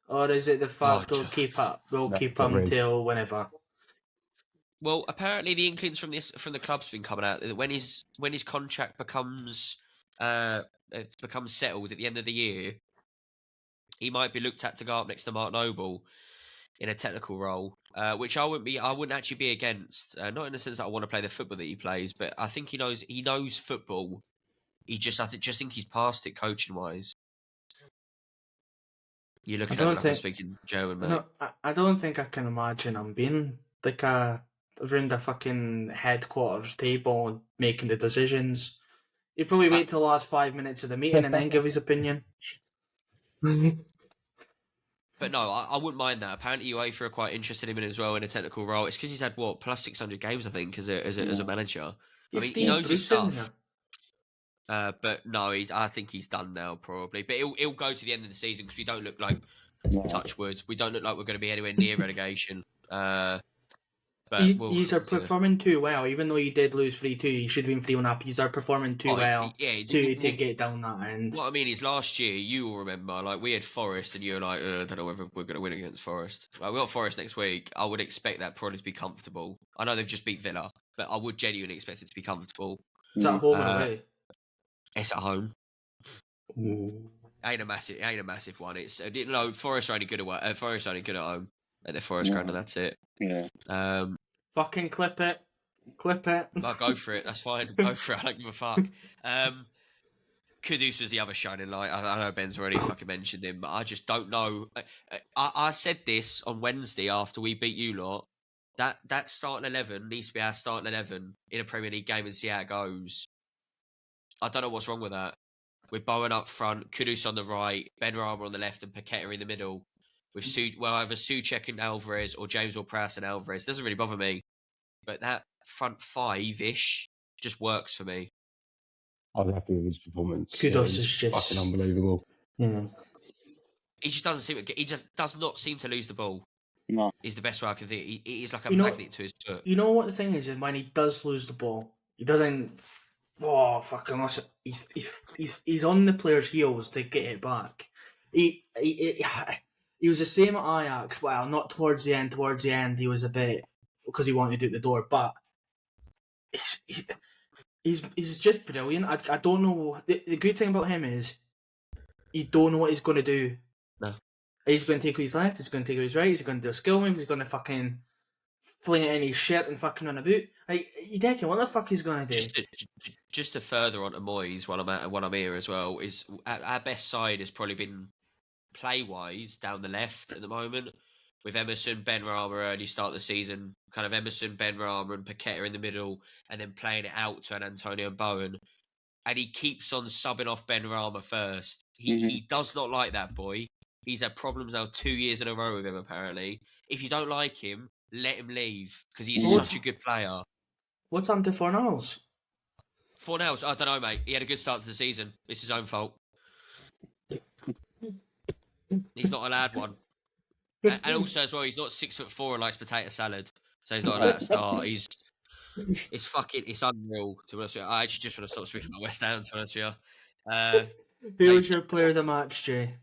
Or is it the fact Oh, we'll keep up? We'll No, keep not him really. till whenever. Well, apparently the inklings from the club's been coming out that when his contract becomes settled at the end of the year, he might be looked at to go up next to Mark Noble in a technical role, which I wouldn't actually be against. Not in the sense that I want to play the football that he plays, but I think he knows football. I just think he's past it coaching wise. You're looking at me like I'm speaking German, mate. No, I don't think I can imagine him being like around a fucking headquarters table and making the decisions. He'd probably wait till the last 5 minutes of the meeting and then give his opinion. But no, I wouldn't mind that. Apparently, UEFA are quite interested in him as well in a technical role. It's because he's had plus 600 games, I think, as a manager. I mean, he knows his stuff. But no, I think he's done now probably. But he'll go to the end of the season because we don't look like touch wood. We don't look like we're going to be anywhere near relegation. But he's performing too well, even though he did lose 3-2. He should have been 3-1 up. He's performing too well to get down that end. What I mean is, last year you will remember, like we had Forest, and you were like, I don't know whether we're going to win against Forest. Like, we got Forest next week. I would expect that probably to be comfortable. I know they've just beat Villa, but I would genuinely expect it to be comfortable. Is that home or away? It's at home. Ooh. Ain't a massive one. It's Forest are only good at Forest are only good at home at the Forest ground, and that's it. Yeah. Fucking clip it. No, go for it. That's fine. Go for it. I don't give a fuck. Kudus was the other shining light. I know Ben's already fucking mentioned him, but I just don't know. I said this on Wednesday after we beat you lot. That starting 11 needs to be our starting 11 in a Premier League game and see how it goes. I don't know what's wrong with that. With Bowen up front, Kudus on the right, Ben Rama on the left, and Paqueta in the middle. With either Souček and Alvarez or James or Prowse and Alvarez. Doesn't really bother me. But that front five-ish just works for me. I was happy with his performance. Kudus is just fucking unbelievable. Yeah. He just does not seem to lose the ball. No. Is the best way I can think. He is like a magnet to his foot. You know what the thing is when he does lose the ball, he doesn't fucking listen. He's on the players' heels to get it back. He was the same at Ajax. Well, not towards the end. Towards the end, he was a bit because he wanted to do it the door. But he's just brilliant. I don't know. The good thing about him is you don't know what he's going to do. No. He's going to take his left. He's going to take his right. He's going to do a skill move. He's going to fucking fling it in his shirt and fucking run about. Like, you reckon what the fuck he's going to do? Just to further on to Moyes, while I'm here as well, is our best side has probably been play-wise down the left at the moment, with Emerson, Benrahma early start of the season, kind of Emerson, Benrahma and Paqueta in the middle, and then playing it out to an Antonio Bowen. And he keeps on subbing off Benrahma first. He does not like that boy. He's had problems now 2 years in a row with him, apparently. If you don't like him, let him leave, because he's such a good player. What's happened to Fornals? Fornals, I don't know, mate. He had a good start to the season. It's his own fault. He's not allowed one. And also, as well, he's not 6'4" and likes potato salad. So he's not allowed to start. It's unreal, to be honest with you. I actually just want to stop speaking about West Ham, to be honest with you. Who was your player of the match, Jay?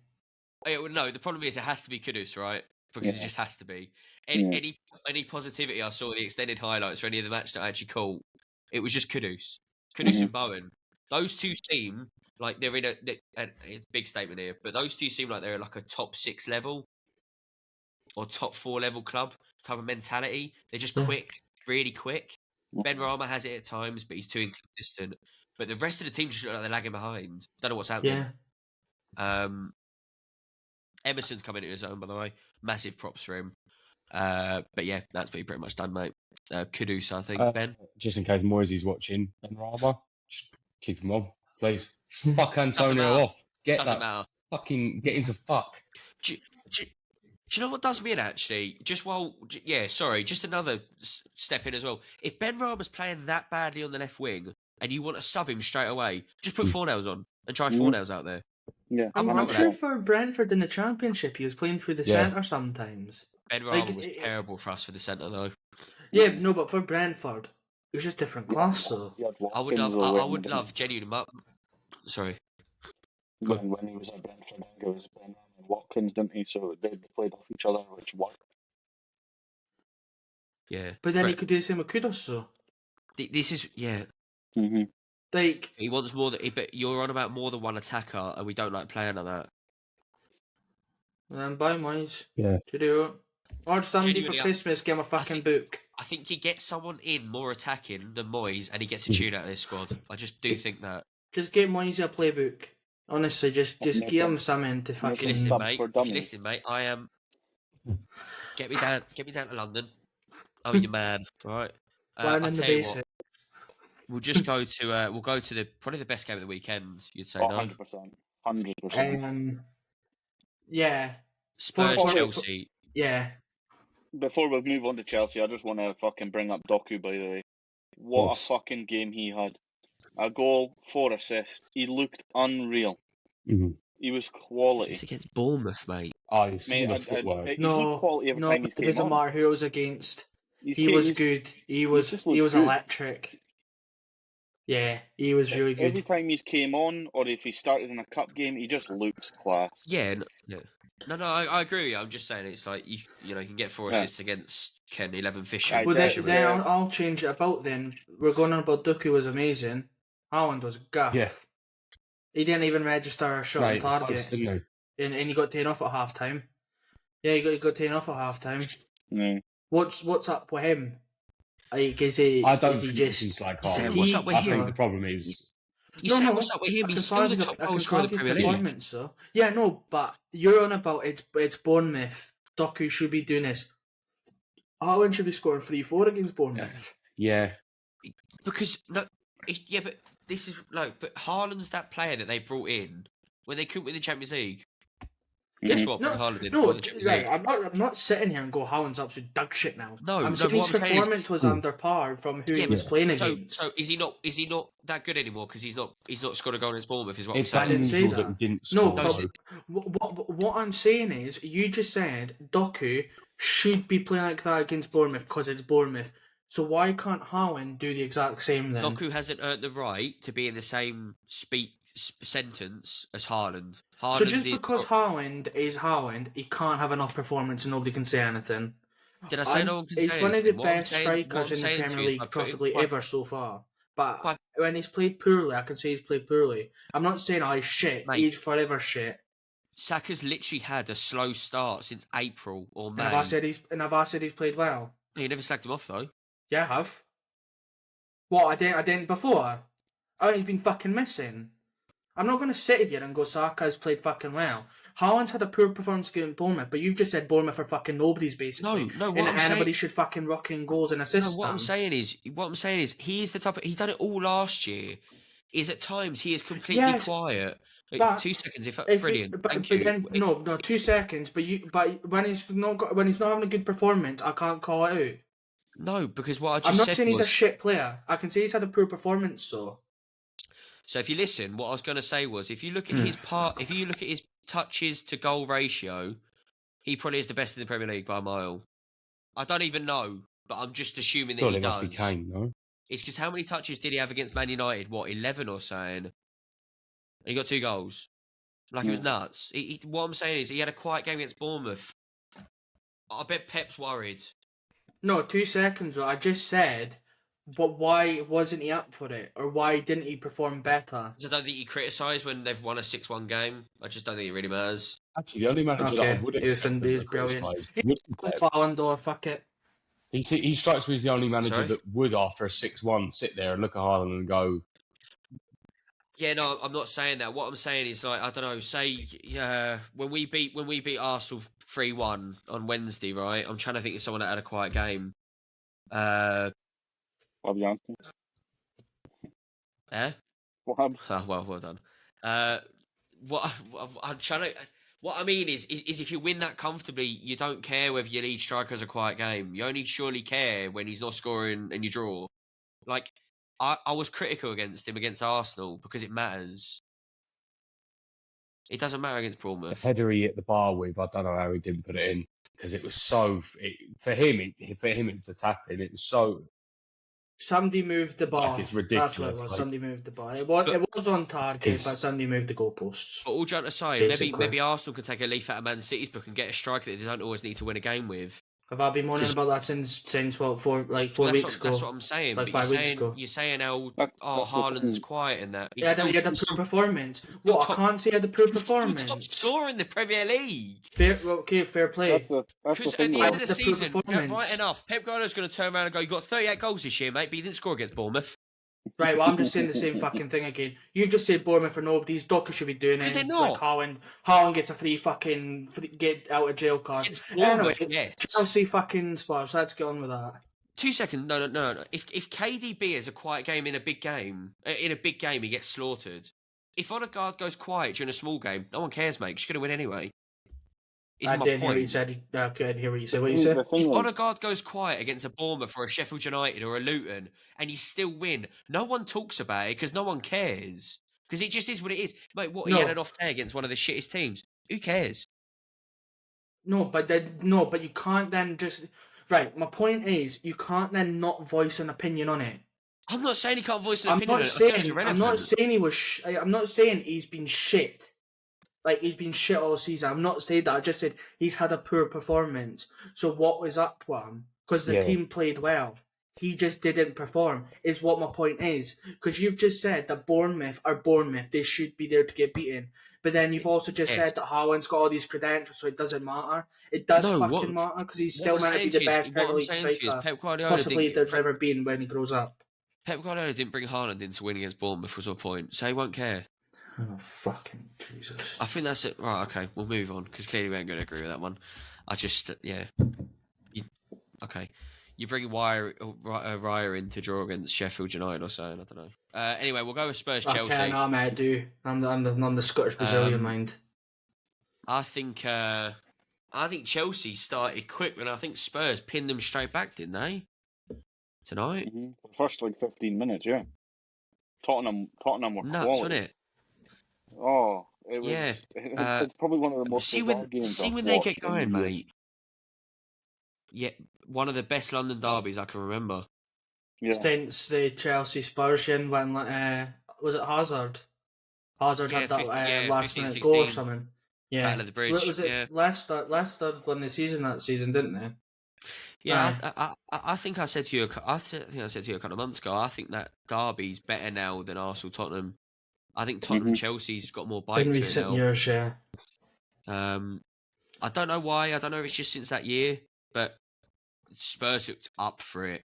No, the problem is it has to be Kudus, right? Because it just has to be. Any positivity I saw in the extended highlights for any of the match that I actually caught, it was just Kudus. Kudus and Bowen. Those two seem like they're in it's a big statement here, but those two seem like they're like a top 6 level or top 4 level club type of mentality. They're just quick, really quick. Benrahma has it at times, but he's too inconsistent. But the rest of the team just look like they're lagging behind. Don't know what's happening. Yeah. Emerson's coming into his own, by the way. Massive props for him. But yeah, that's pretty much done, mate. Kudus, I think, Ben. Just in case Moyes is watching, Benrahma, just keep him on, please. Fuck Antonio off. Doesn't matter. Fucking get into fuck. Do you know what does me in, actually? Just another step in as well. If Benrahma's playing that badly on the left wing and you want to sub him straight away, just put Fornals on and try Fornals out there. Yeah, I'm sure for Brentford in the Championship, he was playing through the centre sometimes. Benrahma was terrible for us for the centre, though. Yeah, no, but for Brentford, it was just different class, so. I would love genuine. Sorry. When he was at Brentford, it was Ben and Watkins, didn't he? So they played off each other, which worked. Yeah. But then he could do the same with Kudus, so. This is, yeah. Mm-hmm. Like, he wants more but you're on about more than one attacker, and we don't like playing like that. Then buy Moyes. Yeah. To do it. Or somebody Genuinely, for Christmas, give him a fucking book. I think you get someone in more attacking than Moyes, and he gets a tune out of this squad. I just do think that. Just get Moyes a playbook. Honestly, just give him something to fucking. Listen, mate. I am. Get me down to London. Oh, you're mad, all right? Learn in the basics. We'll just go to probably the best game of the weekend. You'd say, no? 100%. Yeah. Spurs, Chelsea. Yeah. Before we move on to Chelsea, I just want to fucking bring up Doku, by the way. What a fucking game he had. A goal, 4 assists. He looked unreal. Mm-hmm. He was quality. It's against Bournemouth, mate. Oh, he's footwork. No, it doesn't matter who it was against. He was good. He was electric. Yeah, he was really good. Every time he came on, or if he started in a cup game, he just looks class. Yeah, no, I agree with you. I'm just saying it's like you can get 4 assists against 11 Fisher. Well, then I'll change it about. Then we're going on about Doku was amazing. Haaland was guff. Yeah. He didn't even register a shot on target, and he got taken off at half time. Yeah, he got taken off at half time. Mm. What's up with him? I don't think he's like Haaland. What's up with him? I think the problem is. What's up with him? He's still the top goal scorer of the Premier League. So. Yeah, no, but you're on about it's Bournemouth. Doku should be doing this. Haaland should be scoring 3-4 against Bournemouth. Yeah. Because but this is but Haaland's that player that they brought in when they couldn't win the Champions League. Guess what? Haaland did win the Champions League. I'm not sitting here and go Haaland's absolute dog shit now. No, I'm saying his performance was under par from who he was playing against. So is he not that good anymore because he's not scored a goal against Bournemouth? Is what it's I'm saying. I didn't say that. He didn't score. No, what I'm saying is you just said Doku should be playing like that against Bournemouth because it's Bournemouth. So why can't Haaland do the exact same then? Lukaku hasn't earned the right to be in the same sentence as Haaland. So just because Haaland is Haaland, he can't have enough performance and nobody can say anything. Did I say no one can say He's anything? one of the What I'm best saying- strikers what I'm in the saying to Premier you is League by putting- possibly by- ever so far. But by- when he's played poorly, I can say he's played poorly. I'm not saying he's shit. Mate. He's forever shit. Saka's literally had a slow start since April or May. And have I said he's played well? You never slagged him off though. Yeah, I have. What, I didn't before? I think he's been fucking missing. I'm not going to sit here and go Saka's played fucking well. Haaland's had a poor performance against Bournemouth, but you've just said Bournemouth are fucking nobodies basically. No. And anybody should fucking rock in goals and assists. No, what I'm saying is, he's the type of, he's done it all last year. Is at times he is completely quiet. But 2 seconds, brilliant. But, Thank but you. then no, 2 seconds. But when he's not having a good performance, I can't call it out. No, because what I just said I'm not saying was, he's a shit player. I can say he's had a poor performance. So if you listen, what I was going to say was, if you look at his touches to goal ratio, he probably is the best in the Premier League by a mile. I don't even know, but I'm just assuming that he does. Must be Kane, no? It's because how many touches did he have against Man United? What, 11 or something? And he got 2 goals. Like, he was nuts. What I'm saying is, he had a quiet game against Bournemouth. I bet Pep's worried. no, 2 seconds. Though. I just said, but why wasn't he up for it, or why didn't he perform better? I don't think he criticised when they've won a 6-1 game. I just don't think it really matters. Actually, the only manager that I would expect he was brilliant. Pep. Ballon d'Or, fuck it. He strikes me as the only manager Sorry? that would, after a 6-1, sit there and look at Haaland and go, Yeah, no, I'm not saying that. What I'm saying is, like, I don't know. Say, when we beat Arsenal 3-1 on Wednesday, right? I'm trying to think of someone that had a quiet game. Fabianski. Eh? What? Oh, well done. What I mean is if you win that comfortably, you don't care whether your lead striker has a quiet game. You only surely care when he's not scoring and you draw. Like, I was critical against him against Arsenal because it matters. It doesn't matter against the Bournemouth. header he hit the bar with, I don't know how he didn't put it in. Because it was so... for him, it's a tap-in. It was so... Somebody moved the bar. Like, it's ridiculous. That's what it was. Like, Somebody moved the bar. It was on target, but somebody moved the goalposts. But all joking aside, Basically. maybe Arsenal could take a leaf out of Man City's book and get a striker that they don't always need to win a game with. Have I been moaning about that since what, 4 weeks ago? That's what I'm saying. Like but 5 weeks ago. You're saying how That's Haaland's quiet in that. He had a poor performance. What? I can't say he had a poor He's still top performance. scorer in the Premier League. Fair play. That's the Because at thing. the though. end of the The poor season, performance. right enough, Pep Guardiola's going to turn around and go, "You got 38 goals this year, mate, but you didn't score against Bournemouth." Right, well, I'm just saying the same fucking thing again. You just said Bournemouth for nobody's. Docker should be doing it. Because they're not. Like Haaland gets a free get out of jail card. Against Bournemouth, Anyway, yes. Chelsea fucking Spurs. Let's get on with that. 2 seconds. No. If KDB has a quiet game in a big game, he gets slaughtered. If Odegaard goes quiet during a small game, no one cares, mate. She's going to win anyway. Is I my didn't hear point. what you said. I couldn't hear what you said. What you said? The thing If is, Odegaard goes quiet against a Bournemouth or a Sheffield United or a Luton and you still win, no one talks about it because no one cares. Because it just is what it is. Mate, he No. had an off day against one of the shittest teams. Who cares? No, but you can't then just. Right, my point is, you can't then not voice an opinion on it. I'm not saying he can't voice an I'm opinion. not on it. I think it's saying. I'm irrelevant. not saying he was. I'm not saying he's been shit. Like, he's been shit all season. I'm not saying that. I just said he's had a poor performance. So what was up with him? Because the team played well. He just didn't perform, is what my point is. Because you've just said that Bournemouth are Bournemouth. They should be there to get beaten. But then you've also just said that Haaland's got all these credentials, so it doesn't matter. It does fucking matter, because he's still meant to be the best Premier League striker possibly there's ever been when he grows up. Pep Guardiola didn't bring Haaland in to win against Bournemouth was my point. So he won't care. Oh, fucking Jesus. I think that's it. Right, okay, we'll move on, because clearly we ain't going to agree with that one. I just, okay. You bring Raya in to draw against Sheffield United or something, I don't know. Anyway, we'll go with Spurs-Chelsea. Okay, no, mate, I do. I'm the Scottish-Brazilian mind. I think Chelsea started quick, and I think Spurs pinned them straight back, didn't they? Tonight? The first 15 minutes, yeah. Tottenham were Nuts, quality. wasn't it? Oh, it was. Yeah. It's probably one of the most bizarre games. See I've when they watched get in going, years. mate. Yeah, one of the best London derbies I can remember. since the Chelsea Spurs game when was it Hazard? Hazard Yeah, had that 15, last 15, minute goal or 16. something. Battle Yeah. of the Bridge. Was it Yeah. Leicester? Leicester won the season that season, didn't they? Yeah, I think I said to you. I think I said to you a couple of months ago. I think that derby's better now than Arsenal Tottenham. I think Tottenham Chelsea's got more bite In to it recent now. years, yeah. I don't know why. I don't know if it's just since that year, but Spurs looked up for it.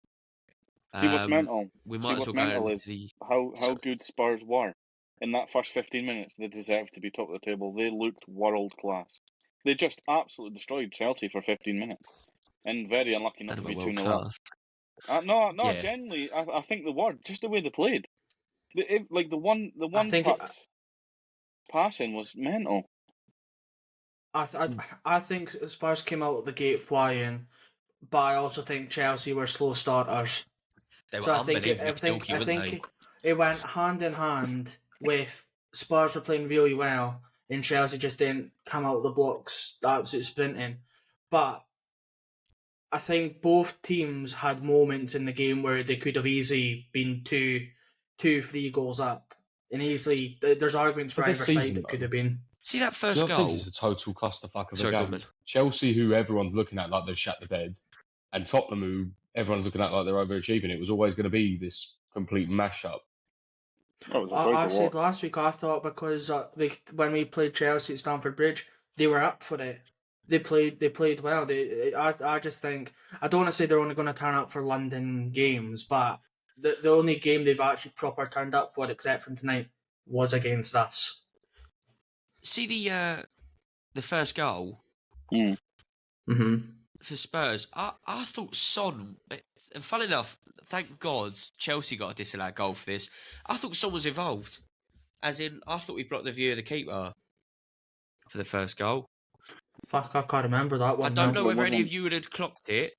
See what's mental? We might as well go is how good Spurs were. In that first 15 minutes, they deserved to be top of the table. They looked world class. They just absolutely destroyed Chelsea for 15 minutes. And very unlucky not to be 2-0 up. No, Yeah. genuinely, I think the word, just the way they played. The one passing was mental. I think Spurs came out of the gate flying, but I also think Chelsea were slow starters. They were So unbelievably I think it went hand in hand with Spurs were playing really well and Chelsea just didn't come out of the blocks absolute sprinting. But I think both teams had moments in the game where they could have easily been 2-3 goals up. And easily, there's arguments for either side that could have been. See that first goal? I think it's a total clusterfuck of a game. Goodman. Chelsea, who everyone's looking at like they've shut the bed, and Tottenham, who everyone's looking at like they're overachieving. It was always going to be this complete mashup. I said last week, I thought because when we played Chelsea at Stamford Bridge, they were up for it. They played well. I just think, I don't want to say they're only going to turn up for London games, but the only game they've actually proper turned up for, except from tonight, was against us. See the first goal for Spurs. I thought Son, and fun enough, thank God Chelsea got a disallowed goal for this. I thought Son was involved, as in I thought he blocked the view of the keeper for the first goal. Fuck, I can't remember that one. I don't know whether any of you would have clocked it,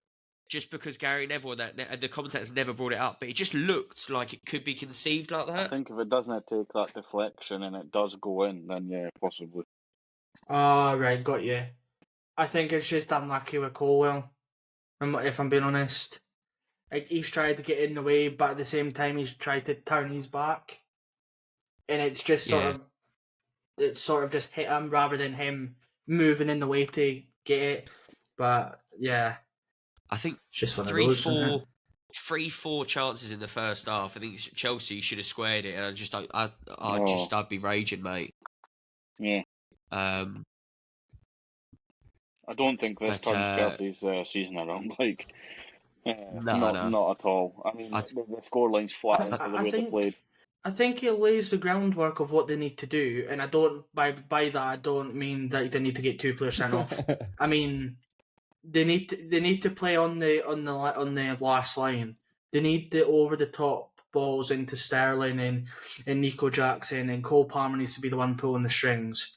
just because Gary Neville and the commentators never brought it up, but it just looked like it could be conceived like that. I think if it doesn't take that deflection and it does go in, then yeah, possibly. Right, got you. I think it's just unlucky with Colwell, if I'm being honest. Like, he's tried to get in the way, but at the same time he's tried to turn his back. And it's just sort of just hit him rather than him moving in the way to get it. But yeah, I think it's just one of 3-4 chances in the first half. I think Chelsea should have squared it, and I'd be raging, mate. Yeah. I don't think this turns Chelsea's season around. Like, not at all. I mean, the scoreline's flat for the way they played. I think it lays the groundwork of what they need to do, and I don't by that I don't mean that they need to get 2 players sent off. I mean, they need to play on the last line. They need the over the top balls into Sterling and Nico Jackson, and Cole Palmer needs to be the one pulling the strings.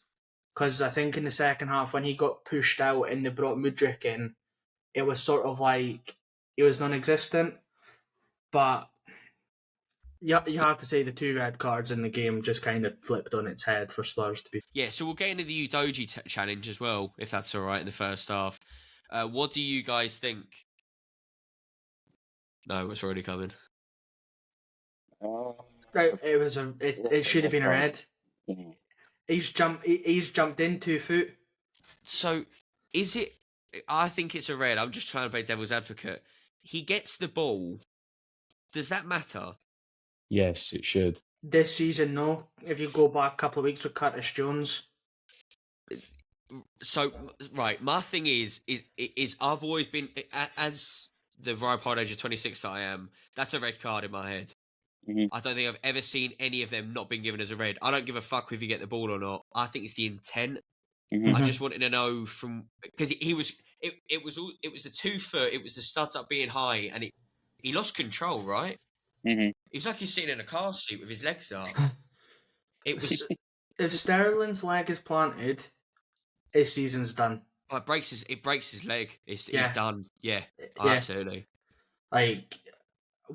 Because I think in the second half, when he got pushed out and they brought Mudryk in, it was sort of like it was non-existent. But you have to say the 2 red cards in the game just kind of flipped on its head for Spurs to be. Yeah, so we'll get into the Udogie challenge as well, if that's all right, in the first half. What do you guys think? No, it's already coming. It should have been a red. Mm-hmm. He's jumped in 2 foot. So, is it? I think it's a red. I'm just trying to play devil's advocate. He gets the ball. Does that matter? Yes, it should. This season, no. If you go back a couple of weeks with Curtis Jones. So, right, my thing is I've always been, as the ripe old age of 26 that I am, that's a red card in my head. Mm-hmm. I don't think I've ever seen any of them not been given as a red. I don't give a fuck if you get the ball or not. I think it's the intent. Mm-hmm. I just wanted to know because it was the 2 foot, it was the studs up being high, and he lost control, right? Mm-hmm. It's like he's sitting in a car seat with his legs up. It was. If Sterling's leg is planted, his season's done. It breaks his leg. He's done. Yeah, absolutely. Like,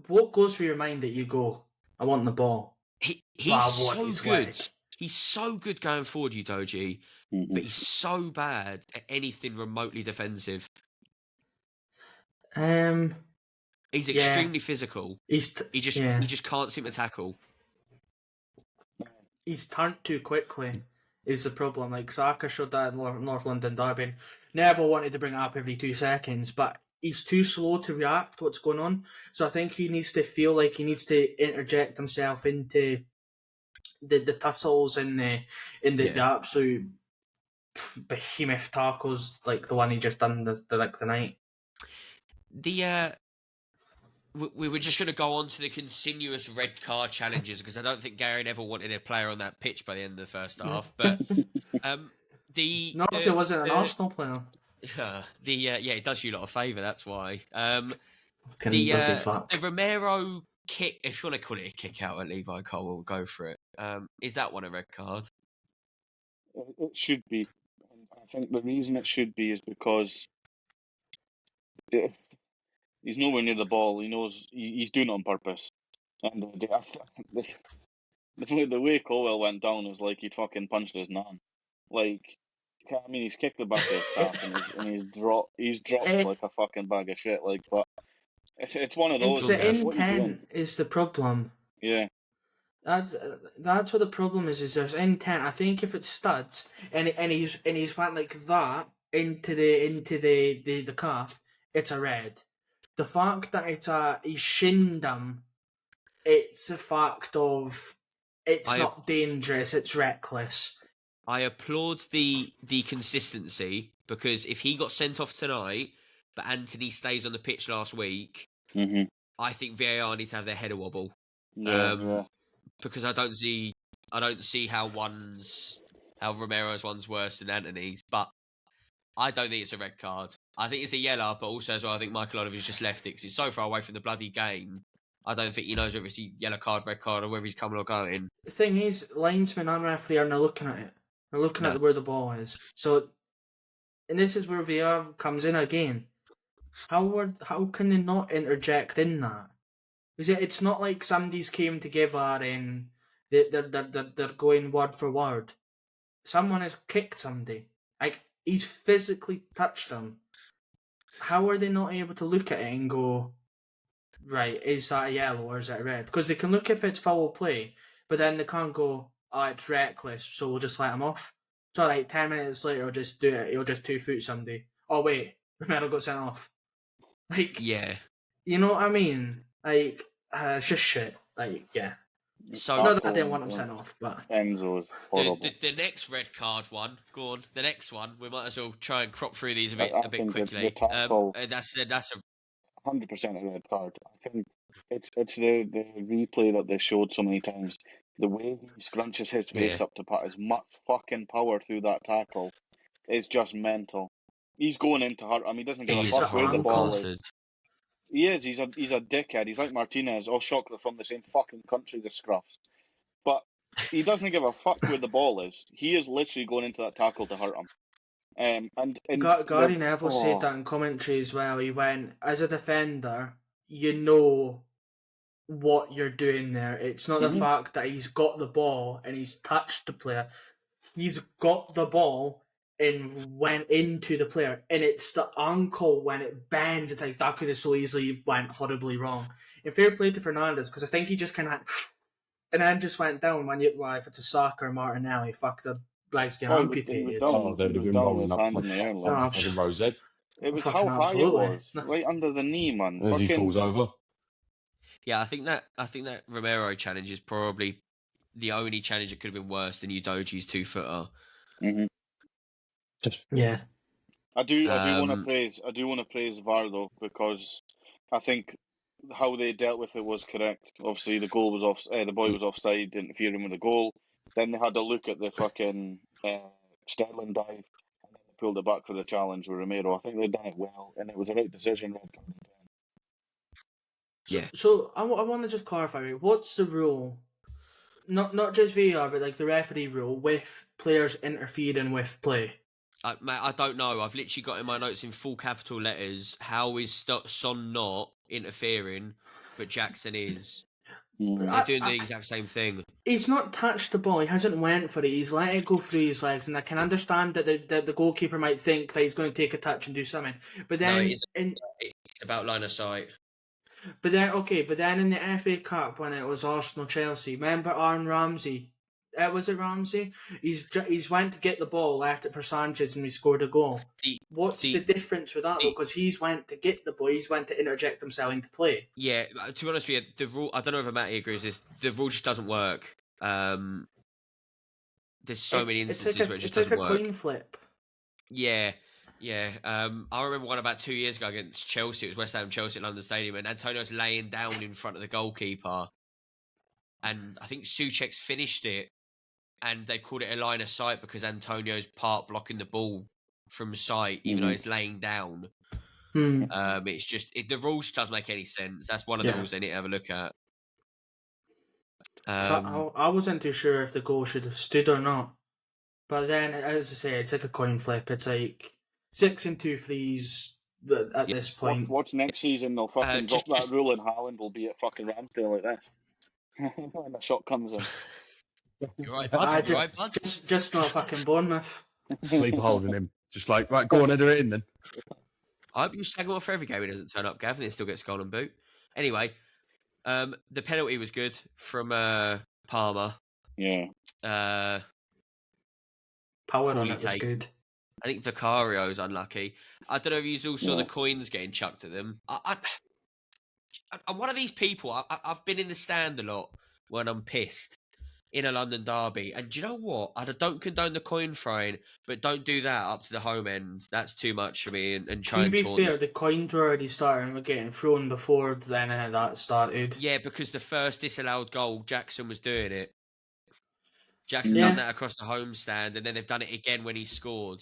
what goes through your mind that you go, I want the ball? He's so good. He's so good going forward, Udogie, but he's so bad at anything remotely defensive. He's extremely physical. He just can't seem to tackle. He's turned too quickly. Is the problem. Like Saka showed that in North London derby. Never wanted to bring it up every 2 seconds, but he's too slow to react to what's going on. So I think he needs to feel like he needs to interject himself into the tussles and the absolute behemoth tackles like the one he just done the night. We were just going to go on to the continuous red card challenges because I don't think Gary ever wanted a player on that pitch by the end of the first half. But it wasn't an Arsenal player. It does you a lot of favour. That's why. The Romero kick, if you want to call it a kick out at Levi Cole, we'll go for it. Is that one a red card? It should be. I think the reason it should be is because he's nowhere near the ball. He knows he's doing it on purpose. And the way Colwell went down was like he'd fucking punched his nan. Like, I mean, he's kicked the back of his calf and he's dropped like a fucking bag of shit. Like, but it's one of those. The intent is the problem. Yeah. That's what the problem is. Is there's intent. I think if it's studs and he's went like that into the calf, it's a red. The fact that he shinned him, it's a fact of it's not dangerous. It's reckless. I applaud the consistency because if he got sent off tonight, but Anthony stays on the pitch last week, I think VAR need to have their head a wobble. Because I don't see how Romero's one's worse than Anthony's, but I don't think it's a red card. I think it's a yellow, but also as well, I think Michael Oliver's just left it because it's so far away from the bloody game. I don't think he knows whether it's a yellow card, red card, or whether he's coming or going. The thing is, linesman and referee are not looking at it. They're looking at where the ball is. So, and this is where VAR comes in again. How can they not interject in that? It's not like somebody's came together and they're going word for word. Someone has kicked somebody. Like, he's physically touched them. How are they not able to look at it and go, right, is that a yellow or is that a red? Because they can look if it's foul play, but then they can't go, oh, it's reckless, so we'll just let him off. So, like, 10 minutes later, he'll just do it. He'll just 2-foot somebody. Oh, wait, Romero got sent off. Like, yeah. You know what I mean? Like, it's just shit. Like, yeah. So, not that I didn't want him sent off, but Enzo's horrible. The next red card one, go on. The next one, we might as well try and crop through these a bit quickly. The tackle, that's a 100% a red card. I think it's the replay that they showed so many times. The way he scrunches his face up to put as much fucking power through that tackle is just mental. He's going into hurt. I mean, he doesn't give a fuck where the ball is. He is. He's a dickhead. He's like Martinez. All shocked they're from the same fucking country, the Scruffs. But he doesn't give a fuck where the ball is. He is literally going into that tackle to hurt him. Gary Neville said that in commentary as well. He went, as a defender, you know what you're doing there. It's not the fact that he's got the ball and he's touched the player. He's got the ball and went into the player, and it's the ankle when it bends. It's like that could have so easily went horribly wrong. And fair play to Fernandes because I think he just kind of and then just went down when if it's a Saka or Martinelli, fuck, the legs get amputated. They would have been rolling up like Rosette. It was how high it was, right under the knee, man. As he falls over. Yeah, I think that Romero challenge is probably the only challenge that could have been worse than Udoji's 2-footer. Yeah, I do want to praise VAR though, because I think how they dealt with it was correct. Obviously, the goal was off. The boy was offside, interfering with the goal. Then they had a look at the fucking Sterling dive, and then they pulled it back for the challenge with Romero. I think they've done it well, and it was the right decision. Yeah. So I want to just clarify. What's the rule? Not just VAR, but like the referee rule with players interfering with play. Mate, I don't know. I've literally got in my notes in full capital letters. How is Son not interfering, but Jackson is? They're doing the exact same thing. He's not touched the ball. He hasn't went for it. He's let it go through his legs, and I can understand that the goalkeeper might think that he's going to take a touch and do something. But then it's about line of sight. But then in the FA Cup when it was Arsenal-Chelsea, remember Aaron Ramsey? Was it Ramsey? He's went to get the ball, left it for Sanchez, and we scored a goal. What's the difference with that, though? Because he's went to get the ball, he's went to interject himself into play. Yeah, to be honest with you, the rule, I don't know if Matty agrees with this, the rule just doesn't work. There's so many instances where it just doesn't work. It's like a coin flip. Yeah. I remember one about 2 years ago against Chelsea. It was West Ham Chelsea at London Stadium, and Antonio's laying down in front of the goalkeeper, and I think Souček's finished it, and they called it a line of sight because Antonio's part blocking the ball from sight, even though he's laying down. It's just the rules doesn't make any sense. That's one of the rules they need to have a look at. I wasn't too sure if the goal should have stood or not, but then, as I say, it's like a coin flip. It's like 6 and 2 threes at this point. Watch next season, they'll fucking drop that rule, and Haaland will be at fucking Ramsdale like this. When the shot comes in. You're right, bud. You're right, bud. Just not fucking Bournemouth. Sleep holding him. Just like, right, go on, enter it in then. I hope you slag him off for every game he doesn't turn up, Gavin. He still gets golden boot. Anyway, the penalty was good from Palmer. Yeah. Power on it was good. I think Vicario's unlucky. I don't know if you all saw the coins getting chucked at them. I'm one of these people. I've been in the stand a lot when I'm pissed in a London derby. And do you know what? I don't condone the coin throwing, but don't do that up to the home end. That's too much for me. And try and to be fair, the coins were already starting getting thrown before then that started. Yeah, because the first disallowed goal, Jackson was doing it. Jackson done that across the home stand, and then they've done it again when he scored.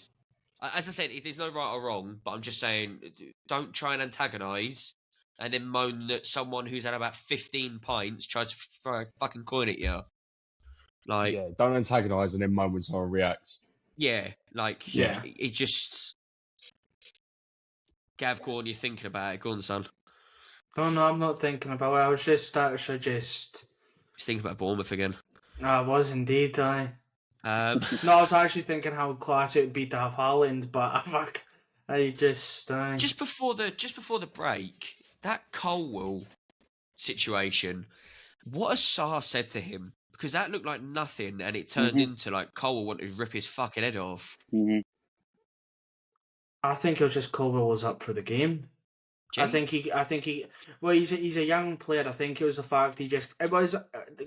As I said, there's no right or wrong, but I'm just saying, don't try and antagonise and then moan that someone who's had about 15 pints tries to throw a fucking coin at you. Like, yeah, don't antagonise and then moan when someone reacts. It just... Gav, go on, you're thinking about it. Go on, son. Oh, no, I'm not thinking about it. I was just actually just... He's thinking about Bournemouth again. I was indeed, No, I was actually thinking how classy it would be to have Haaland, but Just before the break, that Colwell situation, what has Sarr said to him? Because that looked like nothing, and it turned into like Colwell wanted to rip his fucking head off. I think it was just Colwell was up for the game. I think he. Well, he's a young player. I think it was the fact it was.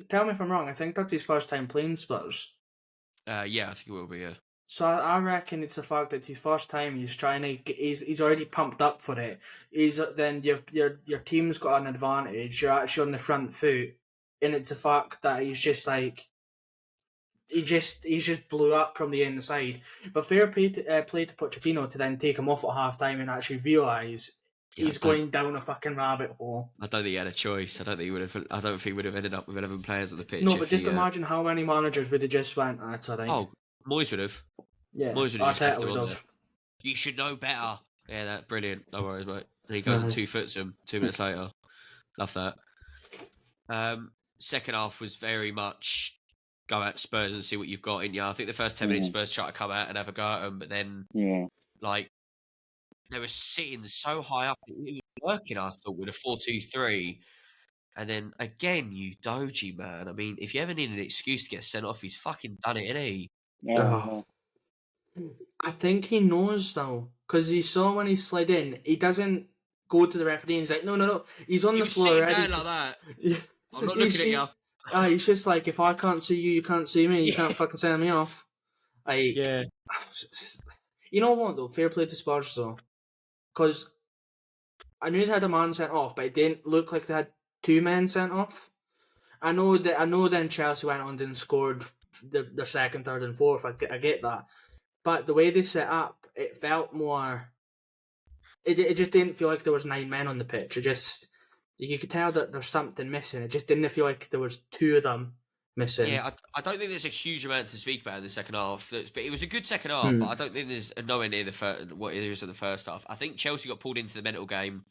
Tell me if I'm wrong. I think that's his first time playing Spurs. Yeah, I think it will be. Yeah. So I reckon it's the fact that it's his first time. He's trying to. He's already pumped up for it. Then your team's got an advantage. You're actually on the front foot, and it's the fact that he's just like. He just blew up from the inside. But fair play to Pochettino to then take him off at half time and actually realise. He's going down a fucking rabbit hole. I don't think he had a choice. I don't think he would have ended up with 11 players on the pitch. No, but just imagine how many managers would have just went, that's all right. Oh, Moyes would have. Yeah, Moyes would have just left him on there. have. You should know better. Yeah, that's brilliant. No worries, mate. And he goes and 2-foots him 2 minutes later. Love that. Second half was very much go at Spurs and see what you've got in you. I think the first 10 minutes Spurs tried to come out and have a go at them, but then they were sitting so high up. It was working, I thought, with a 4-2-3. And then, again, you Doji, man. I mean, if you ever need an excuse to get sent off, he's fucking done it, isn't he? I think he knows, though. Because he saw when he slid in, he doesn't go to the referee and he's like, no. He's on the floor already. Like that. I'm not looking at you. He's just like, if I can't see you, you can't see me. You can't fucking send me off. You know what, though? Fair play to Spurs, though. Because I knew they had a man sent off, but it didn't look like they had 2 men sent off. I know then Chelsea went on and scored their second, third and fourth. I get that. But the way they set up, it felt more... It just didn't feel like there was 9 men on the pitch. You could tell that there's something missing. It just didn't feel like there was 2 of them missing. Yeah, I don't think there's a huge amount to speak about in the second half. But it was a good second half, but I don't think there's nowhere near what it is of the first half. I think Chelsea got pulled into the mental game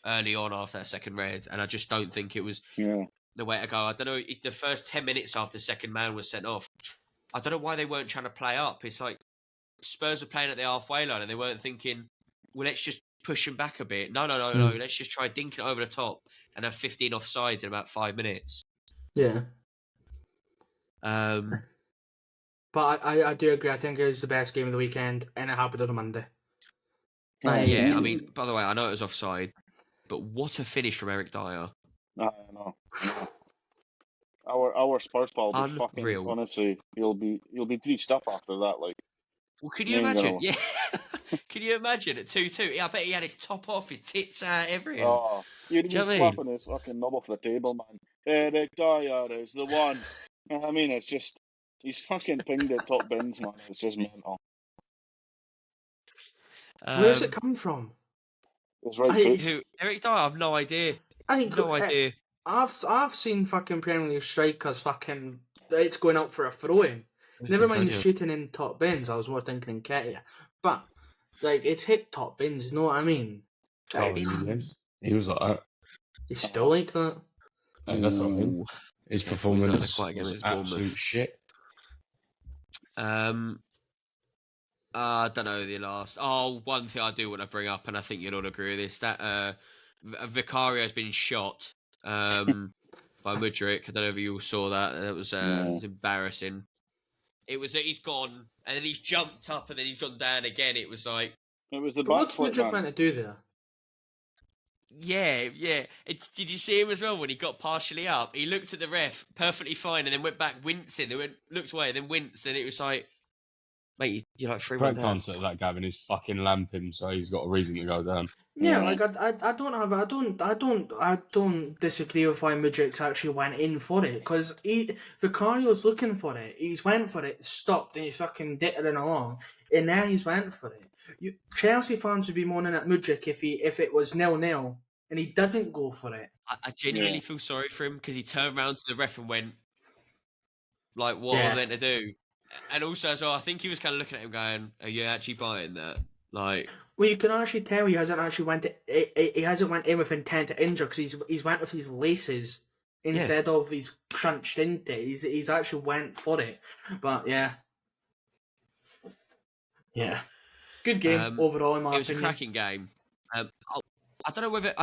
early on after that second red, and I just don't think it was the way to go. I don't know, the first 10 minutes after the second man was sent off, I don't know why they weren't trying to play up. It's like Spurs were playing at the halfway line, and they weren't thinking, well, let's just push them back a bit. No. Let's just try dinking it over the top and have 15 offsides in about 5 minutes. Yeah. Um, But I do agree. I think it was the best game of the weekend, and it happened on a Monday. yeah, I mean, by the way, I know it was offside, but what a finish from Eric Dyer. I know. Our Spurs ball will be fucking, Unreal. honestly, you'll be greased up after that. Like, Well, can you imagine? Yeah. Can you imagine at 2-2? Yeah, I bet he had his top off, his tits out, everything. oh, you'd Do you know be what I mean? slapping his fucking knob off the table, man. Eric Dyer is the one. You know what I mean, it's just, he's fucking pinged at top bins, man. It's just mental. Where's it come from? It's right foot. Who? Eric Dyer? I've no idea. I think No idea. I've seen fucking Premier League strikers fucking it's going up for a throw-in. Never mind shooting in top bins. I was more thinking Nketiah, but like it's hit top bins. You know what I mean? Oh, yes. He was like that. He's still like that. Hey, that's what I mean. His performance was absolute shit. I don't know the last. Oh, one thing I do want to bring up, and I think you'll all agree with this: that Vicario has been shot by Mudryk. I don't know if you all saw that. It was embarrassing. It was that he's gone, and then he's jumped up, and then he's gone down again. It was like it was the back. What's Mudryk meant to do there? Yeah. Did you see him as well when he got partially up? He looked at the ref perfectly fine, and then went back wincing. They looked away, then winced, and it was like, mate, you're like 3-1 down. Correct answer to that, Gavin, is fucking lamp him, so he's got a reason to go down. Yeah, like I don't disagree with why Mudryk actually went in for it, because Vicario's looking for it. He's went for it, stopped, and he's fucking dittering along, and now he's went for it. Chelsea fans would be moaning at Mudryk if it was 0-0 and he doesn't go for it. I genuinely feel sorry for him because he turned around to the ref and went, like, what am I meant to do? And also as well, I think he was kind of looking at him going, are you actually buying that? Like, well, you can actually tell he hasn't actually went in with intent to injure, because he's went with his laces instead of he's crunched into it. He's actually went for it. But yeah. Good game overall, in my opinion. It was a cracking game. I don't know whether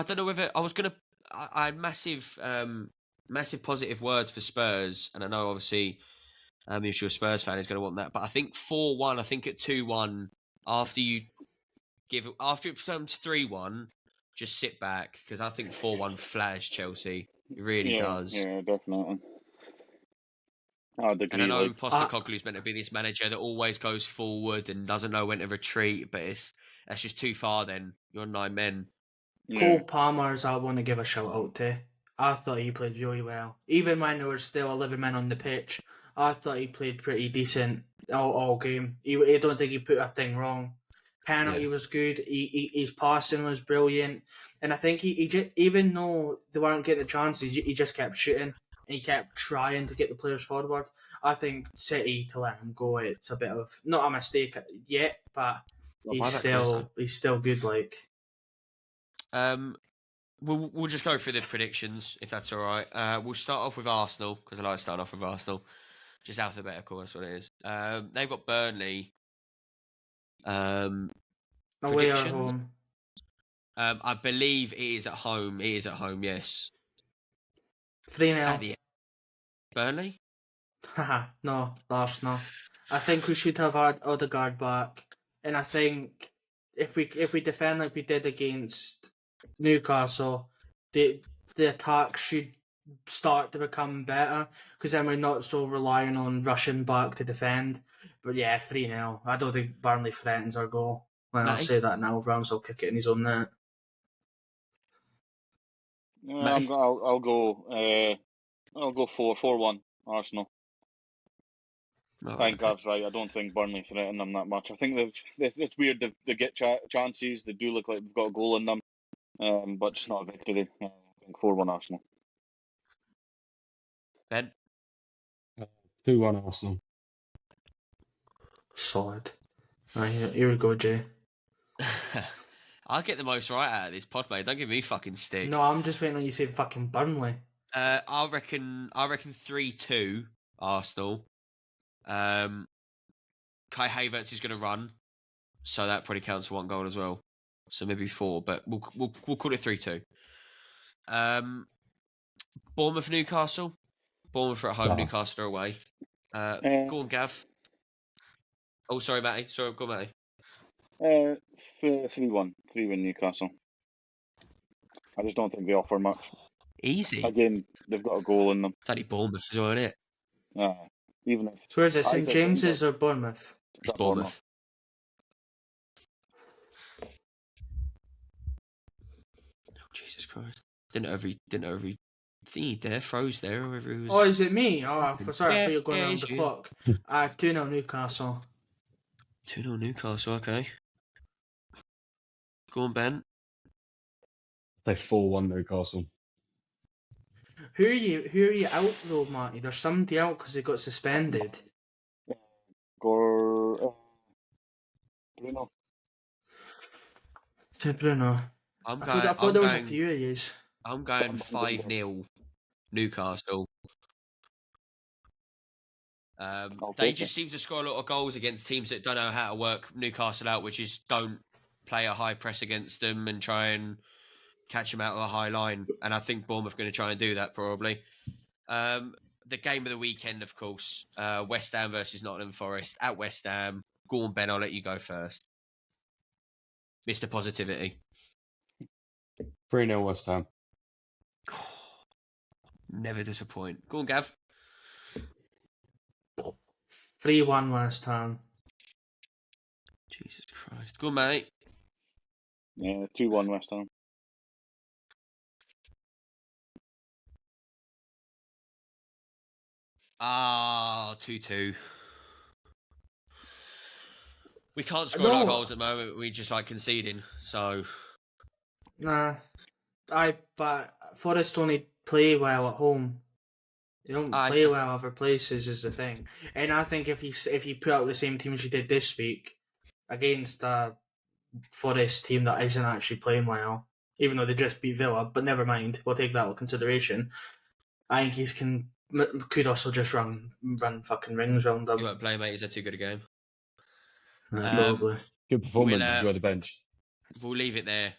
I was gonna. I had massive positive words for Spurs, and I know obviously, if you're a Spurs fan, is going to want that. But I think 4-1. I think at 2-1, after it becomes 3-1, just sit back, because I think 4-1 flatters Chelsea. It really does. Yeah, definitely. And I know Postecoglou's meant to be this manager that always goes forward and doesn't know when to retreat, but that's just too far then. You're on 9 men. Cole Palmer's I want to give a shout out to. I thought he played really well. Even when there were still 11 men on the pitch, I thought he played pretty decent all game. I don't think he put a thing wrong. Penalty was good. His passing was brilliant. And I think he just, even though they weren't getting the chances, he just kept shooting. And he kept trying to get the players forward. I think City, to let him go, it's a bit of, not a mistake yet, but he's still good. Like, we'll just go through the predictions, if that's all right. We'll start off with Arsenal, because I like to start off with Arsenal. Just alphabetical, that's what it is. They've got Burnley. Away or home? I believe it is at home. It is at home, yes. 3-0. Burnley? No, Arsenal. I think we should have had Odegaard back, and I think if we defend like we did against Newcastle, the attack should start to become better, because then we're not so relying on rushing back to defend. But yeah, 3-0. I don't think Burnley threatens our goal. Well, I'll say that now. Rams will kick it in his own net. I'll go 4-1 Arsenal. I think Gav's right. I don't think Burnley threaten them that much. I think it's weird they get chances. They do look like they've got a goal in them, but it's not a victory. I think 4-1 Arsenal. Ben? 2-1 Arsenal. Solid. Right, here we go, Jay. I'll get the most right out of this pod, mate. Don't give me fucking stick. No, I'm just waiting on you to say fucking Burnley. I reckon 3-2 Arsenal. Kai Havertz is going to run, so that probably counts for 1 goal as well. so maybe 4, but we'll call it 3-2. Bournemouth, Newcastle. Bournemouth are at home, Nah. Newcastle are away. Go on, Gav. Oh, sorry, Matty. Sorry, go on, Matty. 3-1 Newcastle. I just don't think they offer much. Easy. Again, they've got a goal in them. It's only Bournemouth as well, isn't it? Even if So where's it, I St think James's or Bournemouth? It's Bournemouth. Oh, Jesus Christ! Didn't know every thingy there froze there. Whoever it was. Oh, is it me? Oh, sorry, I Yeah, thought you were going yeah, around it's the you. clock. 2-0 Newcastle. 2-0 Newcastle. Okay. Go on, Ben. Play 4-1 Newcastle. Who are you out though, Matty? There's somebody out because they got suspended. Bruno. To Bruno. I'm I going. thought there was a few of yous. I'm going 5-0 Newcastle. They just seem to score a lot of goals against teams that don't know how to work Newcastle out, which is don't play a high press against them and try and catch them out of a high line. And I think Bournemouth are going to try and do that probably. The game of the weekend, of course, West Ham versus Nottingham Forest at West Ham. Go on, Ben, I'll let you go first. Mr. Positivity. 3-0 West Ham. Never disappoint. Go on, Gav. 3-1 West Ham. Jesus Christ. Go on, mate. 2-1 West Ham. Ah, 2-2. We can't score a lot of goals at the moment. We just like conceding. So, Nah, but Forest only play well at home. They don't play well other places is the thing. And I think if you put out the same team as you did this week against a Forest team that isn't actually playing well, even though they just beat Villa, but never mind, we'll take that into consideration. I think could also just run fucking rings around them. You won't play, mate. Is that too good a game? Probably. Good performance. Enjoy the bench. We'll leave it there.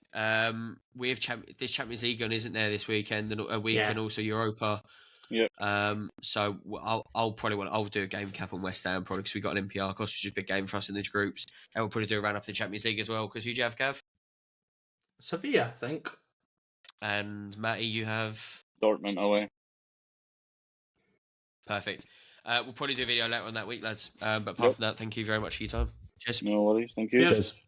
We have there's Champions League on, isn't there, this weekend and a week, and also Europa. Yeah. So I'll do a game cap on West Ham probably because we got Olympiacos, which is a big game for us in these groups, and we'll probably do a round up the Champions League as well. Because who do you have, Gav? Sevilla, I think. And Matty, you have Dortmund away. Perfect. We'll probably do a video later on that week, lads. But apart from that, thank you very much for your time. Cheers. No worries. Thank you. Cheers.